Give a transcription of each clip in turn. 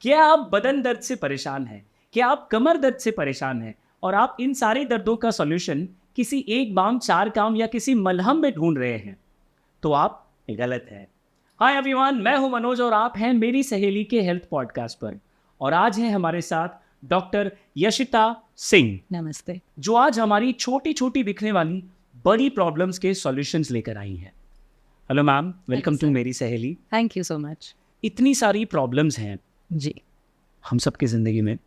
क्या आप बदन दर्द से परेशान हैं? क्या आप कमर दर्द से परेशान हैं? और आप इन सारे दर्दों का सॉल्यूशन किसी एक बाम चार काम या किसी मलहम में ढूंढ रहे हैं? तो आप गलत हैं। हाय एवरीवन, मैं हूं मनोज और आप हैं मेरी सहेली के हेल्थ पॉडकास्ट पर। और आज है हमारे साथ डॉक्टर यशिता सिंह, नमस्ते। जो आज हमारी छोटी छोटी दिखने वाली बड़ी प्रॉब्लम्स के सॉल्यूशंस लेकर आई हैं। हेलो मैम, वेलकम टू मेरी सहेली। Thank you so much. इतनी सारी प्रॉब्लम्स हैं जी, हम सबकी ज़िंदगी में,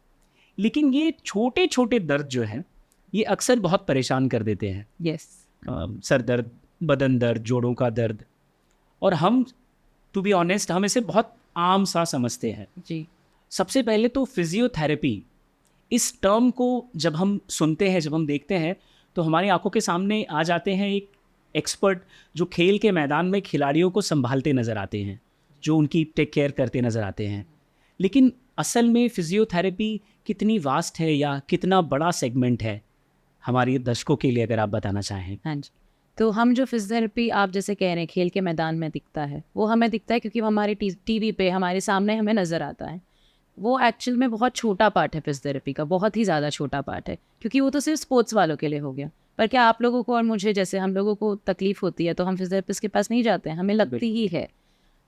लेकिन ये छोटे छोटे दर्द जो हैं ये अक्सर बहुत परेशान कर देते हैं। यस। सर दर्द, बदन दर्द, जोड़ों का दर्द, और हम टू बी ऑनेस्ट हम इसे बहुत आम सा समझते हैं। जी, सबसे पहले तो फिजियोथेरेपी, इस टर्म को जब हम सुनते हैं, जब हम देखते हैं, तो हमारी आंखों के सामने आ जाते हैं एक एक्सपर्ट जो खेल के मैदान में खिलाड़ियों को संभालते नज़र आते हैं, जो उनकी टेक केयर करते नज़र आते हैं। लेकिन असल में फिजियोथेरेपी कितनी वास्ट है या कितना बड़ा सेगमेंट है हमारी दर्शकों के लिए, अगर आप बताना चाहें। हाँ जी। तो हम जो फिजियोथेरेपी आप जैसे कह रहे हैं खेल के मैदान में दिखता है, वो हमें दिखता है क्योंकि वो हमारे टीवी पे हमारे सामने हमें नज़र आता है। वो एक्चुअल में बहुत छोटा पार्ट है फिजियोथेरेपी का, बहुत ही ज़्यादा छोटा पार्ट है, क्योंकि वो तो सिर्फ स्पोर्ट्स वालों के लिए हो गया। पर क्या आप लोगों को और मुझे जैसे हम लोगों को तकलीफ होती है तो हम फिजियोथेरेपिस्ट के पास नहीं जाते हैं? हमें लगती ही है।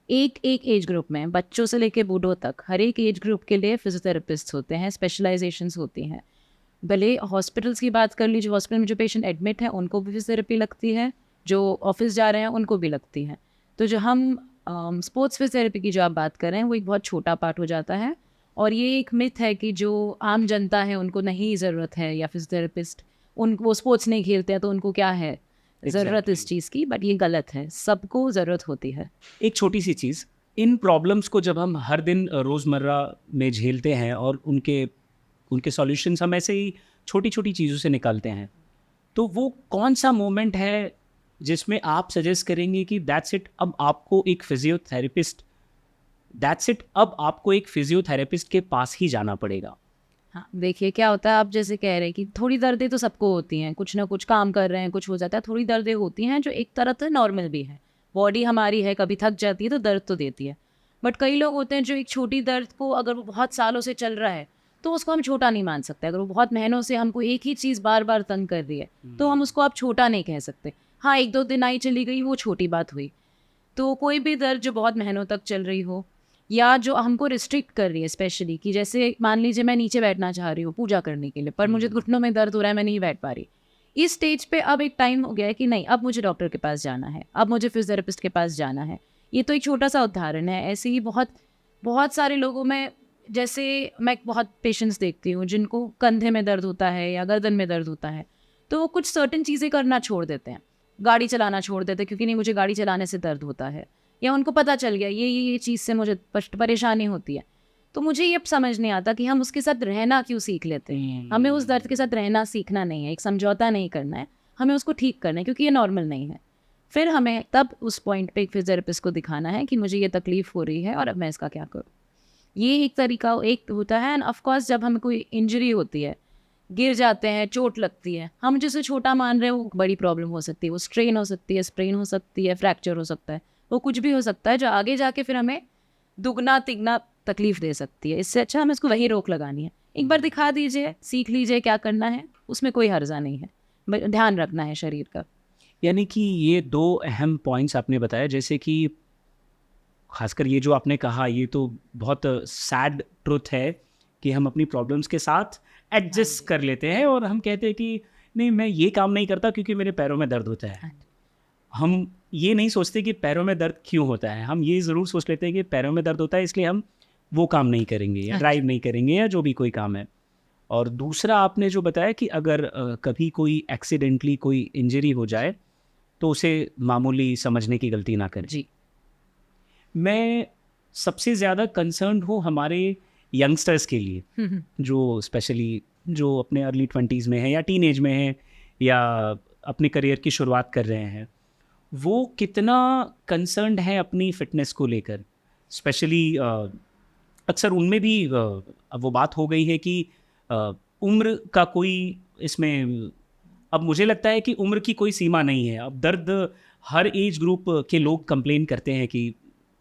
एक एक एज ग्रुप में, बच्चों से लेके बूढ़ों तक, हर एक एज ग्रुप के लिए फिजियोथेरेपिस्ट होते हैं, स्पेशलाइजेशंस होती हैं। भले हॉस्पिटल्स की बात कर लीजिए, हॉस्पिटल में जो पेशेंट एडमिट है उनको भी फिजियोथेरेपी लगती है, जो ऑफिस जा रहे हैं उनको भी लगती है। तो जो हम स्पोर्ट्स फिजियोथेरेपी की जो आप बात कर रहे हैं वो एक बहुत छोटा पार्ट हो जाता है। और ये एक मिथ है कि जो आम जनता है उनको नहीं ज़रूरत है, या फिजियोथेरेपिस्ट वो स्पोर्ट्स नहीं खेलते हैं तो उनको क्या है ज़रूरत इस चीज़ की। बट ये गलत है, सबको ज़रूरत होती है। एक छोटी सी चीज़, इन प्रॉब्लम्स को जब हम हर दिन रोज़मर्रा में झेलते हैं और उनके सॉल्यूशंस हम ऐसे ही छोटी छोटी चीज़ों से निकालते हैं, तो वो कौन सा मोमेंट है जिसमें आप सजेस्ट करेंगे कि दैट्स इट, अब आपको एक फिजियोथेरेपिस्ट के पास ही जाना पड़ेगा? हाँ, देखिए क्या होता है, आप जैसे कह रहे हैं कि थोड़ी दर्दें तो सबको होती हैं, कुछ ना कुछ काम कर रहे हैं, कुछ हो जाता है, थोड़ी दर्दें होती हैं जो एक तरह से नॉर्मल भी है। बॉडी हमारी है, कभी थक जाती है तो दर्द तो देती है। बट कई लोग होते हैं जो एक छोटी दर्द को, अगर वो बहुत सालों से चल रहा है तो उसको हम छोटा नहीं मान सकते। अगर वो बहुत महीनों से हमको एक ही चीज़ बार बार तंग कर रही है तो हम उसको आप छोटा नहीं कह सकते। हाँ, एक दो दिन आई चली गई वो छोटी बात हुई। तो कोई भी दर्द जो बहुत महीनों तक चल रही हो, या जो हमको रिस्ट्रिक्ट कर रही है, स्पेशली कि जैसे मान लीजिए मैं नीचे बैठना चाह रही हूँ पूजा करने के लिए, पर मुझे घुटनों में दर्द हो रहा है, मैं नहीं बैठ पा रही। इस स्टेज पे अब एक टाइम हो गया है कि नहीं, अब मुझे डॉक्टर के पास जाना है, अब मुझे फिजियोथेरेपिस्ट के पास जाना है। ये तो एक छोटा सा उदाहरण है। ऐसे ही बहुत बहुत सारे लोगों में, जैसे मैं बहुत पेशेंट्स देखती हूँ जिनको कंधे में दर्द होता है या गर्दन में दर्द होता है, तो वो कुछ सर्टेन चीज़ें करना छोड़ देते हैं, गाड़ी चलाना छोड़ देते हैं, क्योंकि नहीं मुझे गाड़ी चलाने से दर्द होता है, या उनको पता चल गया ये चीज़ से मुझे परेशानी होती है। तो मुझे ये अब समझ नहीं आता कि हम उसके साथ रहना क्यों सीख लेते हैं। हमें उस दर्द के साथ रहना सीखना नहीं है, एक समझौता नहीं करना है, हमें उसको ठीक करना है, क्योंकि ये नॉर्मल नहीं है। फिर हमें तब उस पॉइंट पे एक फिजियोथेरेपिस्ट को दिखाना है कि मुझे ये तकलीफ़ हो रही है और अब मैं इसका क्या करूँ। ये एक तरीका एक होता है। एंड ऑफकोर्स जब हमें कोई इंजरी होती है, गिर जाते हैं, चोट लगती है, हम जिसे छोटा मान रहे हैं वो बड़ी प्रॉब्लम हो सकती है। वो स्ट्रेन हो सकती है, स्प्रेन हो सकती है, फ्रैक्चर हो सकता है, वो कुछ भी हो सकता है जो आगे जाके फिर हमें दुगना तिगना तकलीफ दे सकती है। इससे अच्छा हमें इसको वही रोक लगानी है। एक बार दिखा दीजिए, सीख लीजिए क्या करना है, उसमें कोई हर्जा नहीं है, ध्यान रखना है शरीर का। यानी कि ये दो अहम पॉइंट्स आपने बताया, जैसे कि खासकर ये जो आपने कहा, ये तो बहुत सैड ट्रुथ है कि हम अपनी प्रॉब्लम्स के साथ एडजस्ट कर लेते हैं और हम कहते हैं कि नहीं, मैं ये काम नहीं करता क्योंकि मेरे पैरों में दर्द होता है। हम ये नहीं सोचते कि पैरों में दर्द क्यों होता है। हम ये ज़रूर सोच लेते हैं कि पैरों में दर्द होता है इसलिए हम वो काम नहीं करेंगे या ड्राइव नहीं करेंगे या जो भी कोई काम है। और दूसरा आपने जो बताया कि अगर कभी कोई एक्सीडेंटली कोई इंजरी हो जाए तो उसे मामूली समझने की गलती ना करें। जी, मैं सबसे ज़्यादा कंसर्न्ड हूँ हमारे यंगस्टर्स के लिए, जो स्पेशली जो अपने अर्ली 20s में हैं या टीनेज में हैं या अपने करियर की शुरुआत कर रहे हैं। वो कितना कंसर्न्ड है अपनी फ़िटनेस को लेकर। स्पेशली अक्सर उनमें भी अब वो बात हो गई है कि उम्र का कोई इसमें, अब मुझे लगता है कि उम्र की कोई सीमा नहीं है। अब दर्द हर एज ग्रुप के लोग कंप्लेन करते हैं कि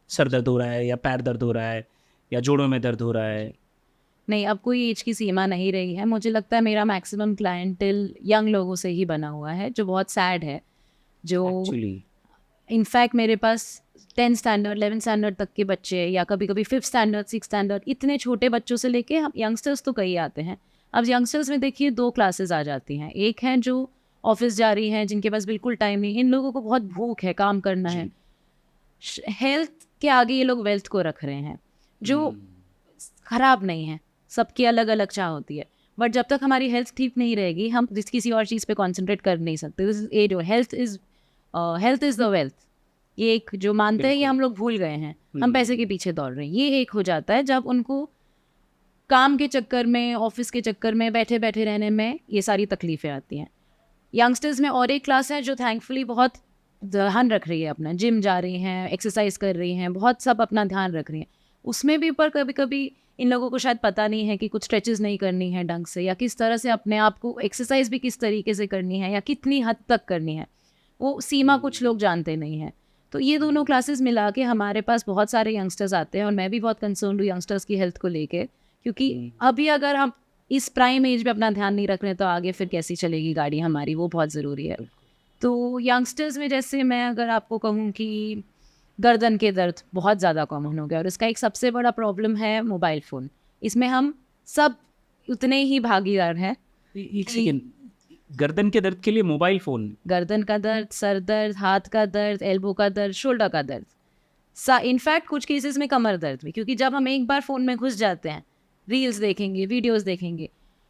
सर दर्द हो रहा है या पैर दर्द हो रहा है या जोड़ों में दर्द हो रहा है? नहीं, अब कोई एज की सीमा नहीं रही है। मुझे लगता है मेरा मैक्सिमम क्लाइंटेल यंग लोगों से ही बना हुआ है, जो बहुत सैड है। जो एक्चुअली इनफैक्ट मेरे पास 10th स्टैंडर्ड 11th स्टैंडर्ड तक के बच्चे, या कभी कभी 5th स्टैंडर्ड 6th स्टैंडर्ड, इतने छोटे बच्चों से लेके हम यंगस्टर्स तो कई आते हैं। अब यंगस्टर्स में देखिए 2 क्लासेस आ जाती हैं। एक है जो ऑफिस जा रही हैं, जिनके पास बिल्कुल टाइम नहीं। इन लोगों को बहुत भूख है, काम करना है। हेल्थ के आगे ये लोग वेल्थ को रख रहे हैं, जो खराब नहीं है। सबकी अलग अलग चाह होती है, बट जब तक हमारी हेल्थ ठीक नहीं रहेगी, हम किसी और चीज़ पे कॉन्सेंट्रेट कर नहीं सकते। This is as, health is the wealth. ये एक जो मानते हैं, ये हम लोग भूल गए हैं। हम पैसे के पीछे दौड़ रहे हैं। ये एक हो जाता है जब उनको काम के चक्कर में, ऑफिस के चक्कर में बैठे बैठे रहने में ये सारी तकलीफ़ें आती हैं। यंगस्टर्स में और एक क्लास है जो थैंकफुली बहुत ध्यान रख रही है अपना, जिम जा रही हैं, एक्सरसाइज कर रही हैं, बहुत सब अपना ध्यान रख रही हैं। उसमें भी पर कभी कभी इन लोगों को शायद पता नहीं है कि कुछ स्ट्रेचेस नहीं करनी है ढंग से, या किस तरह से अपने आप को एक्सरसाइज भी किस तरीके से करनी है, या कितनी हद तक करनी है, वो सीमा कुछ लोग जानते नहीं हैं। तो ये दोनों क्लासेस मिला के हमारे पास बहुत सारे यंगस्टर्स आते हैं, और मैं भी बहुत कंसर्न हूँ यंगस्टर्स की हेल्थ को लेके, क्योंकि अभी अगर हम इस प्राइम एज में अपना ध्यान नहीं रख रहे हैं तो आगे फिर कैसी चलेगी गाड़ी हमारी, वो बहुत ज़रूरी है। तो यंगस्टर्स में जैसे मैं अगर आपको कहूँ कि गर्दन के दर्द बहुत ज़्यादा कॉमन हो गया, और इसका एक सबसे बड़ा प्रॉब्लम है मोबाइल फ़ोन। इसमें हम सब उतने ही भागीदार हैं। एक सेकेंड, गर्दन के दर्द के लिए मोबाइल फ़ोन? गर्दन का दर्द, सर दर्द, हाथ का दर्द, एल्बो का दर्द, शोल्डर का दर्द, इनफैक्ट कुछ केसेस में कमर दर्द भी, क्योंकि जब हम एक बार फ़ोन में घुस जाते हैं, रील्स देखेंगे, वीडियोस देखेंगे,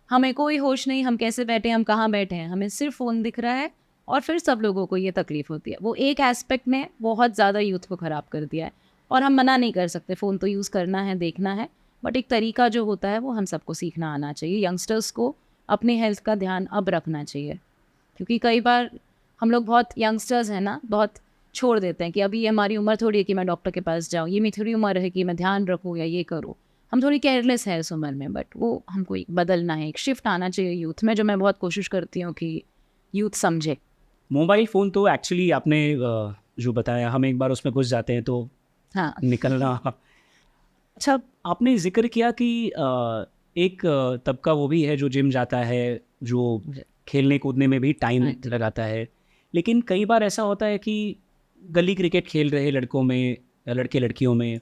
हमें कोई होश नहीं हम कैसे बैठे हैं, हम कहाँ बैठे हैं, हमें सिर्फ फ़ोन दिख रहा है, और फिर सब लोगों को ये तकलीफ़ होती है। वो एक एस्पेक्ट ने बहुत ज़्यादा यूथ को ख़राब कर दिया है, और हम मना नहीं कर सकते, फ़ोन तो यूज़ करना है, देखना है, बट एक तरीका जो होता है वो हम सबको सीखना आना चाहिए। यंगस्टर्स को अपनी हेल्थ का ध्यान अब रखना चाहिए, क्योंकि कई बार हम लोग बहुत यंगस्टर्स हैं ना, बहुत छोड़ देते हैं कि अभी ये हमारी उम्र थोड़ी है कि मैं डॉक्टर के पास जाऊँ, ये मेरी थोड़ी उम्र है कि मैं ध्यान रखूँ या ये करूँ। हम थोड़ी केयरलेस है इस उम्र में, बट वो हमको एक बदलना है, एक शिफ्ट आना चाहिए यूथ में, जो मैं बहुत कोशिश करती हूँ कि यूथ समझे। मोबाइल फ़ोन तो एक्चुअली आपने जो बताया, हम एक बार उसमें घुस जाते हैं तो हाँ, निकलना। अच्छा, आपने ज़िक्र किया कि एक तबका वो भी है जो जिम जाता है, जो खेलने कूदने में भी टाइम लगाता है, लेकिन कई बार ऐसा होता है कि गली क्रिकेट खेल रहे लड़कों में या लड़के लड़कियों में,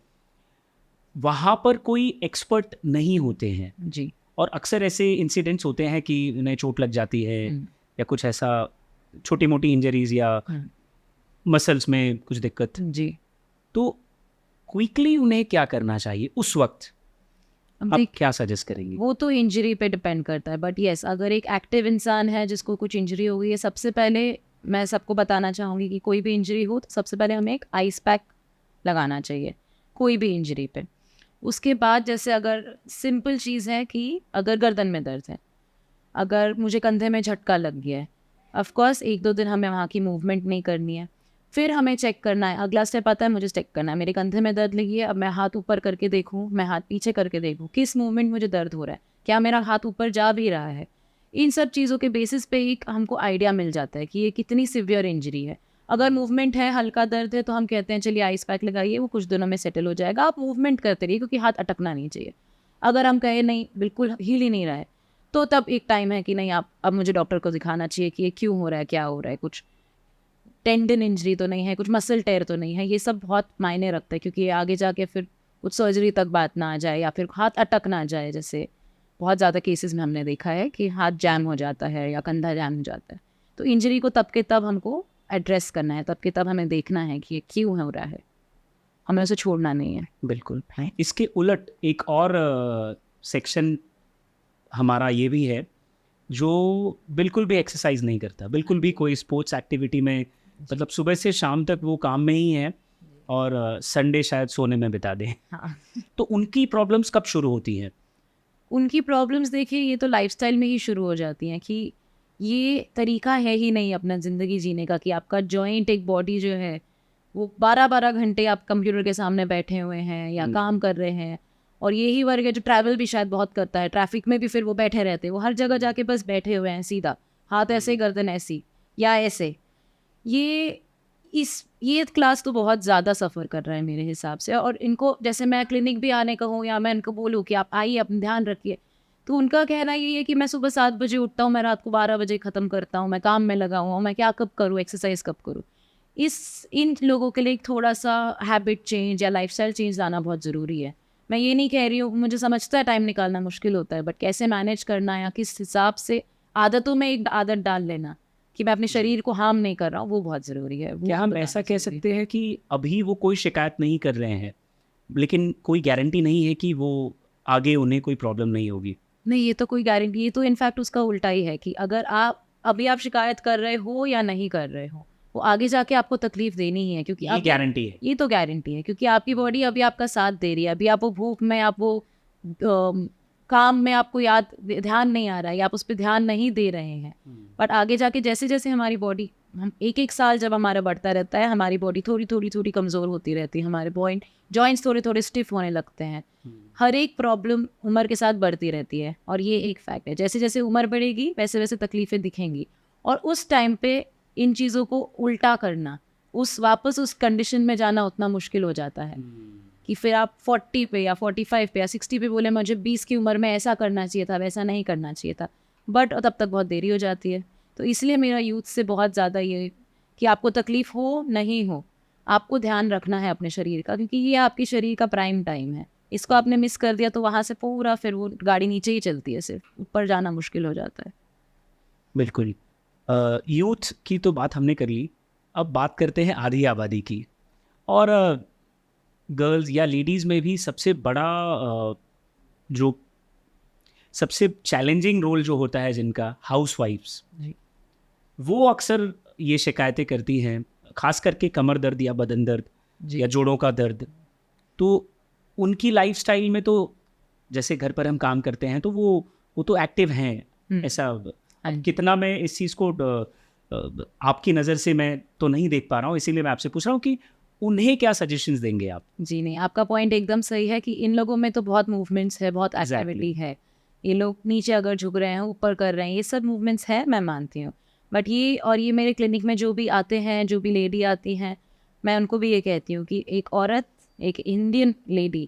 वहाँ पर कोई एक्सपर्ट नहीं होते हैं, जी, और अक्सर ऐसे इंसिडेंट्स होते हैं कि उन्हें चोट लग जाती है या कुछ ऐसा छोटी मोटी इंजरीज या मसल्स में कुछ दिक्कत। जी। तो क्विकली उन्हें क्या करना चाहिए उस वक्त? अब आप देख, क्या सजेस्ट करेंगी? वो तो इंजरी पे डिपेंड करता है, बट येस, अगर एक एक्टिव इंसान है जिसको कुछ इंजरी हो गई है, सबसे पहले मैं सबको बताना चाहूँगी कि कोई भी इंजरी हो तो सबसे पहले हमें एक आइस पैक लगाना चाहिए कोई भी इंजरी पे। उसके बाद जैसे अगर सिंपल चीज़ है कि अगर गर्दन में दर्द है, अगर मुझे कंधे में झटका लग गया है, ऑफ कोर्स 1-2 दिन हमें वहाँ की मूवमेंट नहीं करनी है। फिर हमें चेक करना है, अगला स्टेप आता है मुझे चेक करना है, मेरे कंधे में दर्द लगी है, अब मैं हाथ ऊपर करके देखूँ, मैं हाथ पीछे करके देखूँ, किस मूवमेंट मुझे दर्द हो रहा है, क्या मेरा हाथ ऊपर जा भी रहा है। इन सब चीज़ों के बेसिस पे एक हमको आइडिया मिल जाता है कि ये कितनी सिवियर इंजरी है। अगर मूवमेंट है, हल्का दर्द है, तो हम कहते हैं चलिए आइस पैक लगाइए, वो कुछ दिनों में सेटल हो जाएगा, आप मूवमेंट करते रहिए, क्योंकि हाथ अटकना नहीं चाहिए। अगर हम कहें नहीं, बिल्कुल हिल ही नहीं रहा है, तो तब एक टाइम है कि नहीं, आप अब मुझे डॉक्टर को दिखाना चाहिए कि ये क्यों हो रहा है, क्या हो रहा है, कुछ टेंडन इंजरी तो नहीं है, कुछ मसल टेयर तो नहीं है। ये सब बहुत मायने रखता है, क्योंकि ये आगे जाके फिर कुछ सर्जरी तक बात ना आ जाए, या फिर हाथ अटक ना जाए। जैसे बहुत ज़्यादा केसेस में हमने देखा है कि हाथ जैम हो जाता है या कंधा जैम हो जाता है। तो इंजरी को तब के तब हमको एड्रेस करना है, तब के तब हमें देखना है कि ये क्यों हो रहा है, हमें उसे छोड़ना नहीं है। बिल्कुल। इसके उलट एक और सेक्शन हमारा ये भी है जो बिल्कुल भी एक्सरसाइज नहीं करता, बिल्कुल भी कोई स्पोर्ट्स एक्टिविटी में, मतलब सुबह से शाम तक वो काम में ही है, और संडे शायद सोने में बिता दें। हाँ, तो उनकी प्रॉब्लम्स कब शुरू होती हैं? उनकी प्रॉब्लम्स देखिए, ये तो लाइफस्टाइल में ही शुरू हो जाती हैं कि ये तरीका है ही नहीं अपना ज़िंदगी जीने का, कि आपका जॉइंट, एक बॉडी जो है वो 12-12 घंटे आप कंप्यूटर के सामने बैठे हुए हैं या काम कर रहे हैं। और यही वर्ग है जो ट्रैवल भी शायद बहुत करता है, ट्रैफिक में भी फिर वो बैठे रहते हैं, वो हर जगह जाके बस बैठे हुए हैं सीधा, हाथ ऐसे, गर्दन ऐसी या ऐसे। ये ये क्लास तो बहुत ज़्यादा सफ़र कर रहा है मेरे हिसाब से। और इनको जैसे मैं क्लिनिक भी आने कहूँ या मैं इनको बोलूँ कि आप आइए, अपना ध्यान रखिए, तो उनका कहना ये है कि मैं सुबह 7 बजे उठता हूँ, मैं रात को 12 बजे ख़त्म करता हूँ, मैं काम में लगा हुआ हूँ, मैं क्या कब करूँ, एक्सरसाइज कब करूँ। इन लोगों के लिए एक थोड़ा-सा हैबिट चेंज या लाइफ़स्टाइल चेंज लाना बहुत ज़रूरी है। मैं ये नहीं कह रही हूँ, मुझे समझता है टाइम निकालना मुश्किल होता है, बट कैसे मैनेज करना है या किस हिसाब से आदतों में एक आदत डाल लेना कि मैं अपने शरीर को हार्म नहीं कर रहा हूँ, वो बहुत ज़रूरी है। वो क्या हम बताना ऐसा कह ज़रूरी है। सकते हैं कि अभी वो कोई शिकायत नहीं कर रहे हैं, लेकिन कोई गारंटी नहीं है कि वो आगे उन्हें कोई प्रॉब्लम नहीं होगी? नहीं, ये तो कोई गारंटी, ये तो इनफैक्ट उसका उल्टा ही है कि अगर आप शिकायत कर रहे हो या नहीं कर रहे हो, वो आगे जाके आपको तकलीफ देनी ही है, क्योंकि ये गारंटी है। ये तो गारंटी है, क्योंकि आपकी बॉडी अभी आपका साथ दे रही है। अभी आप वो भूख में, आप वो काम में आपको ध्यान नहीं आ रहा है या आप उस पर ध्यान नहीं दे रहे हैं, बट आगे जाके जैसे जैसे हमारी बॉडी, हम एक एक साल जब हमारा बढ़ता रहता है, हमारी बॉडी थोड़ी थोड़ी थोड़ी कमज़ोर होती रहती है, हमारे जॉइंट्स थोड़े थोड़े स्टिफ होने लगते हैं। हर एक प्रॉब्लम उम्र के साथ बढ़ती रहती है, और ये एक फैक्ट है। जैसे जैसे उम्र बढ़ेगी वैसे वैसे तकलीफ़ें दिखेंगी, और उस टाइम पे इन चीज़ों को उल्टा करना, वापस उस कंडीशन में जाना उतना मुश्किल हो जाता है कि फिर आप 40 पे या 45 पे या 60 पे बोले मुझे 20 की उम्र में ऐसा करना चाहिए था, वैसा नहीं करना चाहिए था, बट तब तक बहुत देरी हो जाती है। तो इसलिए मेरा यूथ से बहुत ज़्यादा ये कि आपको तकलीफ़ हो नहीं हो, आपको ध्यान रखना है अपने शरीर का, क्योंकि ये आपके शरीर का प्राइम टाइम है। इसको आपने मिस कर दिया तो वहाँ से पूरा फिर वो गाड़ी नीचे ही चलती है, सिर्फ ऊपर जाना मुश्किल हो जाता है। बिल्कुल। यूथ की तो बात हमने कर ली, अब बात करते हैं आधी आबादी की। और गर्ल्स या लेडीज़ में भी सबसे बड़ा जो सबसे चैलेंजिंग रोल जो होता है जिनका, हाउसवाइफ्स, जी। वो अक्सर ये शिकायतें करती हैं, खास करके कमर दर्द या बदन दर्द जी। या जोड़ों का दर्द। तो उनकी लाइफस्टाइल में तो जैसे घर पर हम काम करते हैं तो वो तो एक्टिव हैं, ऐसा हाँ अब जी। कितना मैं इस चीज़ को आपकी नज़र से मैं तो नहीं देख पा रहा हूँ, इसीलिए मैं आपसे पूछ रहा हूँ कि उन्हें क्या सजेशंस देंगे आप? जी नहीं, आपका पॉइंट एकदम सही है कि इन लोगों में तो बहुत मूवमेंट्स है, बहुत Exactly. एक्टिविटी है। ये लोग नीचे अगर झुक रहे हैं, ऊपर कर रहे हैं, ये सब मूवमेंट्स है, मैं मानती हूँ। बट ये मेरे क्लिनिक में जो भी आते हैं, जो भी लेडी आती हैं, मैं उनको भी ये कहती हूँ कि एक औरत, एक इंडियन लेडी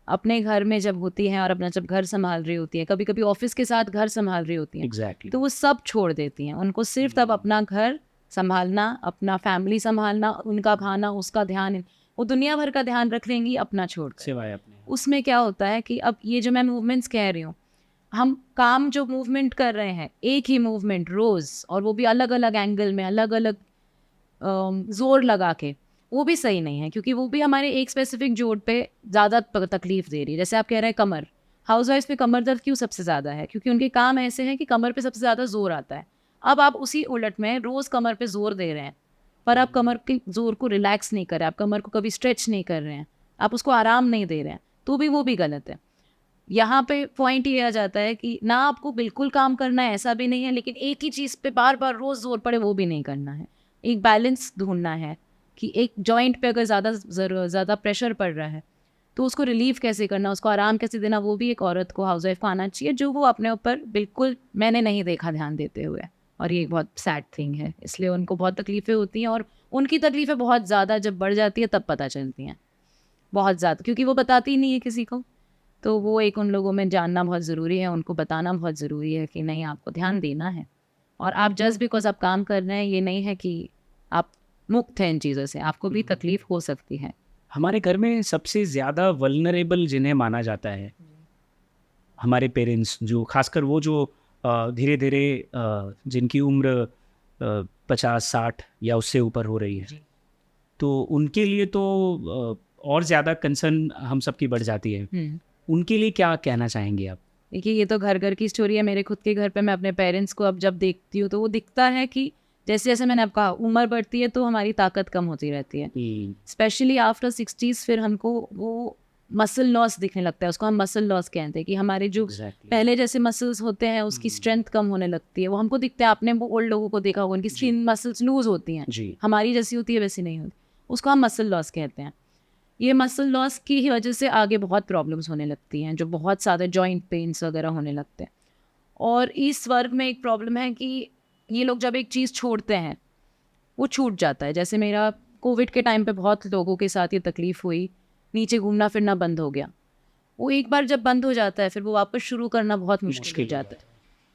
अपने घर में जब होती है और अपना जब घर संभाल रही होती है, कभी-कभी ऑफ़िस के साथ घर संभाल रही होती हैं, एग्जैक्टली। तो वो सब छोड़ देती हैं। उनको सिर्फ़ तब अपना घर संभालना, अपना फैमिली संभालना, उनका खाना, उसका ध्यान, वो दुनिया भर का ध्यान रख लेंगी अपना छोड़कर। सिवाय अपने। उसमें क्या होता है कि अब ये जो मैं मूवमेंट्स कह रही हूँ, हम काम जो मूवमेंट कर रहे हैं, एक ही मूवमेंट रोज़, और वो भी अलग-अलग एंगल में, अलग-अलग ज़ोर लगा के, वो भी सही नहीं है, क्योंकि वो भी हमारे एक स्पेसिफिक जोड़ पे ज़्यादा तकलीफ दे रही है। जैसे आप कह रहे हैं कमर, हाउसवाइफ्स पे कमर दर्द क्यों सबसे ज़्यादा है? क्योंकि उनके काम ऐसे हैं कि कमर पे सबसे ज़्यादा ज़ोर आता है। अब आप उसी उलट में रोज़ कमर पे ज़ोर दे रहे हैं, पर आप कमर के ज़ोर को रिलैक्स नहीं कर रहे, आप कमर को कभी स्ट्रेच नहीं कर रहे हैं, आप उसको आराम नहीं दे रहे हैं, तो भी वो भी गलत है। यहाँ पे पॉइंट ये आ जाता है कि ना आपको बिल्कुल काम करना है, ऐसा भी नहीं है, लेकिन एक ही चीज़ पे बार-बार रोज़ ज़ोर पड़े, वो भी नहीं करना है। एक बैलेंस ढूँढना है कि एक जॉइंट पे अगर ज़्यादा प्रेशर पड़ रहा है, तो उसको रिलीफ़ कैसे करना, उसको आराम कैसे देना, वो भी एक औरत को, हाउसवाइफ़ को आना चाहिए, जो वो अपने ऊपर बिल्कुल मैंने नहीं देखा ध्यान देते हुए। और ये एक बहुत सैड थिंग है, इसलिए उनको बहुत तकलीफ़ें होती हैं, और उनकी तकलीफ़ें बहुत ज़्यादा जब बढ़ जाती है तब पता चलती हैं, बहुत ज़्यादा, क्योंकि वो बताती ही नहीं है किसी को। तो वो एक उन लोगों में जानना बहुत ज़रूरी है, उनको बताना बहुत ज़रूरी है कि नहीं, आपको ध्यान देना है। और आप जस्ट बिकॉज़ आप काम कर रहे हैं, ये नहीं है कि आप मुक्त हैं इन चीज़ों से, आपको भी तकलीफ़ हो सकती है। हमारे घर में सबसे ज़्यादा वल्नरेबल जिन्हें माना जाता है, हमारे पेरेंट्स, जो खासकर वो जो धीरे-धीरे जिनकी उम्र 50-60 या उससे ऊपर हो रही है, जी। तो उनके लिए तो और ज़्यादा कंसर्न हम सबकी बढ़ जाती है। उनके लिए क्या कहना चाहेंगे आप? देखिए, ये तो घर-घर की स्टोरी है। मेरे खुद के घर पे मैं अपने पेरेंट्स को अब जब देखती हूँ, तो वो दिखता है कि जैसे-जैसे मैंने आपको कहा, उम्र बढ़ती है तो हमारी ताकत कम होती रहती है। स्पेशली आफ्टर 60s फिर हमको वो मसल लॉस दिखने लगता है, उसको हम मसल लॉस कहते हैं कि हमारे जो एग्जैक्टली। पहले जैसे मसल्स होते हैं उसकी स्ट्रेंथ कम होने लगती है, वो हमको दिखता है। आपने वो ओल्ड लोगों को देखा होगा, उनकी स्किन मसल्स लूज़ होती हैं, जी। हमारी जैसी होती है वैसी नहीं होती, उसको हम मसल लॉस कहते हैं। ये मसल लॉस की ही वजह से आगे बहुत प्रॉब्लम्स होने लगती हैं, जो बहुत सारे जॉइंट पेन्स वगैरह होने लगते हैं। और इस वर्ग में एक प्रॉब्लम है कि ये लोग जब एक चीज़ छोड़ते हैं, वो छूट जाता है। जैसे मेरा कोविड के टाइम पे बहुत लोगों के साथ ये तकलीफ़ हुई, नीचे घूमना फिरना बंद हो गया। वो एक बार जब बंद हो जाता है फिर वो वापस शुरू करना बहुत मुश्किल हो जाता है।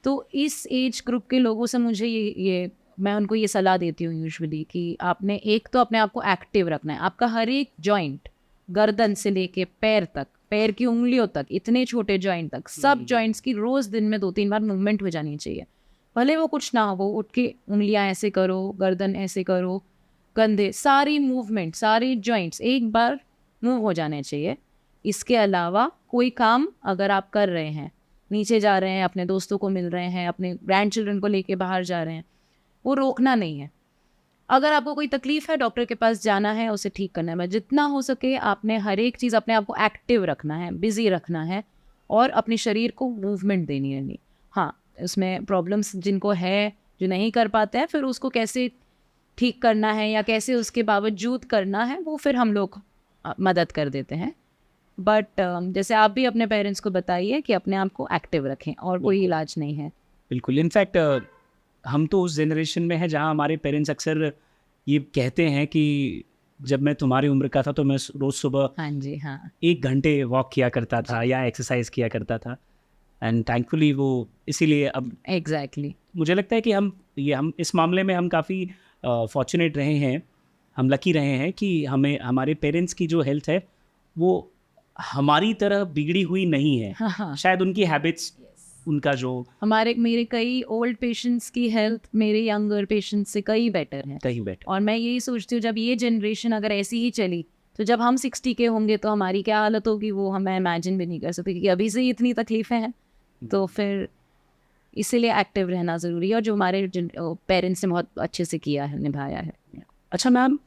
तो इस एज ग्रुप के लोगों से मुझे ये मैं उनको ये सलाह देती हूँ यूजुअली कि आपने एक तो अपने आप को एक्टिव रखना है। आपका हर एक जॉइंट, गर्दन से लेके पैर तक, पैर की उंगलियों तक, इतने छोटे जॉइंट तक, सब जॉइंट्स की रोज़ दिन में 2-3 बार मूवमेंट हो जानी चाहिए। भले वो कुछ ना हो, वो उठ के उंगलियाँ ऐसे करो, गर्दन ऐसे करो, कंधे, सारी मूवमेंट, सारे जॉइंट्स एक बार मूव हो जाने चाहिए। इसके अलावा कोई काम अगर आप कर रहे हैं, नीचे जा रहे हैं, अपने दोस्तों को मिल रहे हैं, अपने ग्रैंड चिल्ड्रन को लेके बाहर जा रहे हैं, वो रोकना नहीं है। अगर आपको कोई तकलीफ है, डॉक्टर के पास जाना है, उसे ठीक करना है। जितना हो सके आपने हर एक चीज़ अपने आप को एक्टिव रखना है, बिजी रखना है और अपने शरीर को मूवमेंट देनी है। हाँ, उसमें प्रॉब्लम्स जिनको है, जो नहीं कर पाते हैं, फिर उसको कैसे ठीक करना है या कैसे उसके बावजूद करना है, वो फिर हम लोग मदद कर देते हैं। बट जैसे आप भी अपने पेरेंट्स को बताइए कि अपने आप को एक्टिव रखें और कोई इलाज नहीं है। बिल्कुल, इनफैक्ट हम तो उस जनरेशन में हैं जहाँ हमारे पेरेंट्स अक्सर ये कहते हैं कि जब मैं तुम्हारी उम्र का था तो मैं रोज़ सुबह हाँ जी, हाँ 1 घंटे वॉक किया करता था या एक्सरसाइज किया करता था। एंड थैंकफुली वो इसीलिए अब एग्जैक्टली। मुझे लगता है कि हम इस मामले में हम काफ़ी फॉर्चुनेट रहे हैं, हम लकी रहे हैं कि हमें हमारे पेरेंट्स की जो हेल्थ है वो हमारी तरह बिगड़ी हुई नहीं है। हाँ हाँ, शायद उनकी हैबिट्स, उनका जो मेरे कई ओल्ड पेशेंट्स की हेल्थ मेरे यंगर पेशेंट्स से कई बेटर है। कहीं बैठे और मैं यही सोचती हूँ जब ये जनरेशन अगर ऐसी ही चली तो जब हम 60 के होंगे तो हमारी क्या हालत होगी वो हमें इमेजिन भी नहीं कर सकते, क्योंकि अभी से ही इतनी तकलीफ़ें हैं। तो फिर इसीलिए एक्टिव रहना ज़रूरी है और जो हमारे पेरेंट्स ने बहुत अच्छे से किया है, निभाया है। अच्छा मैम,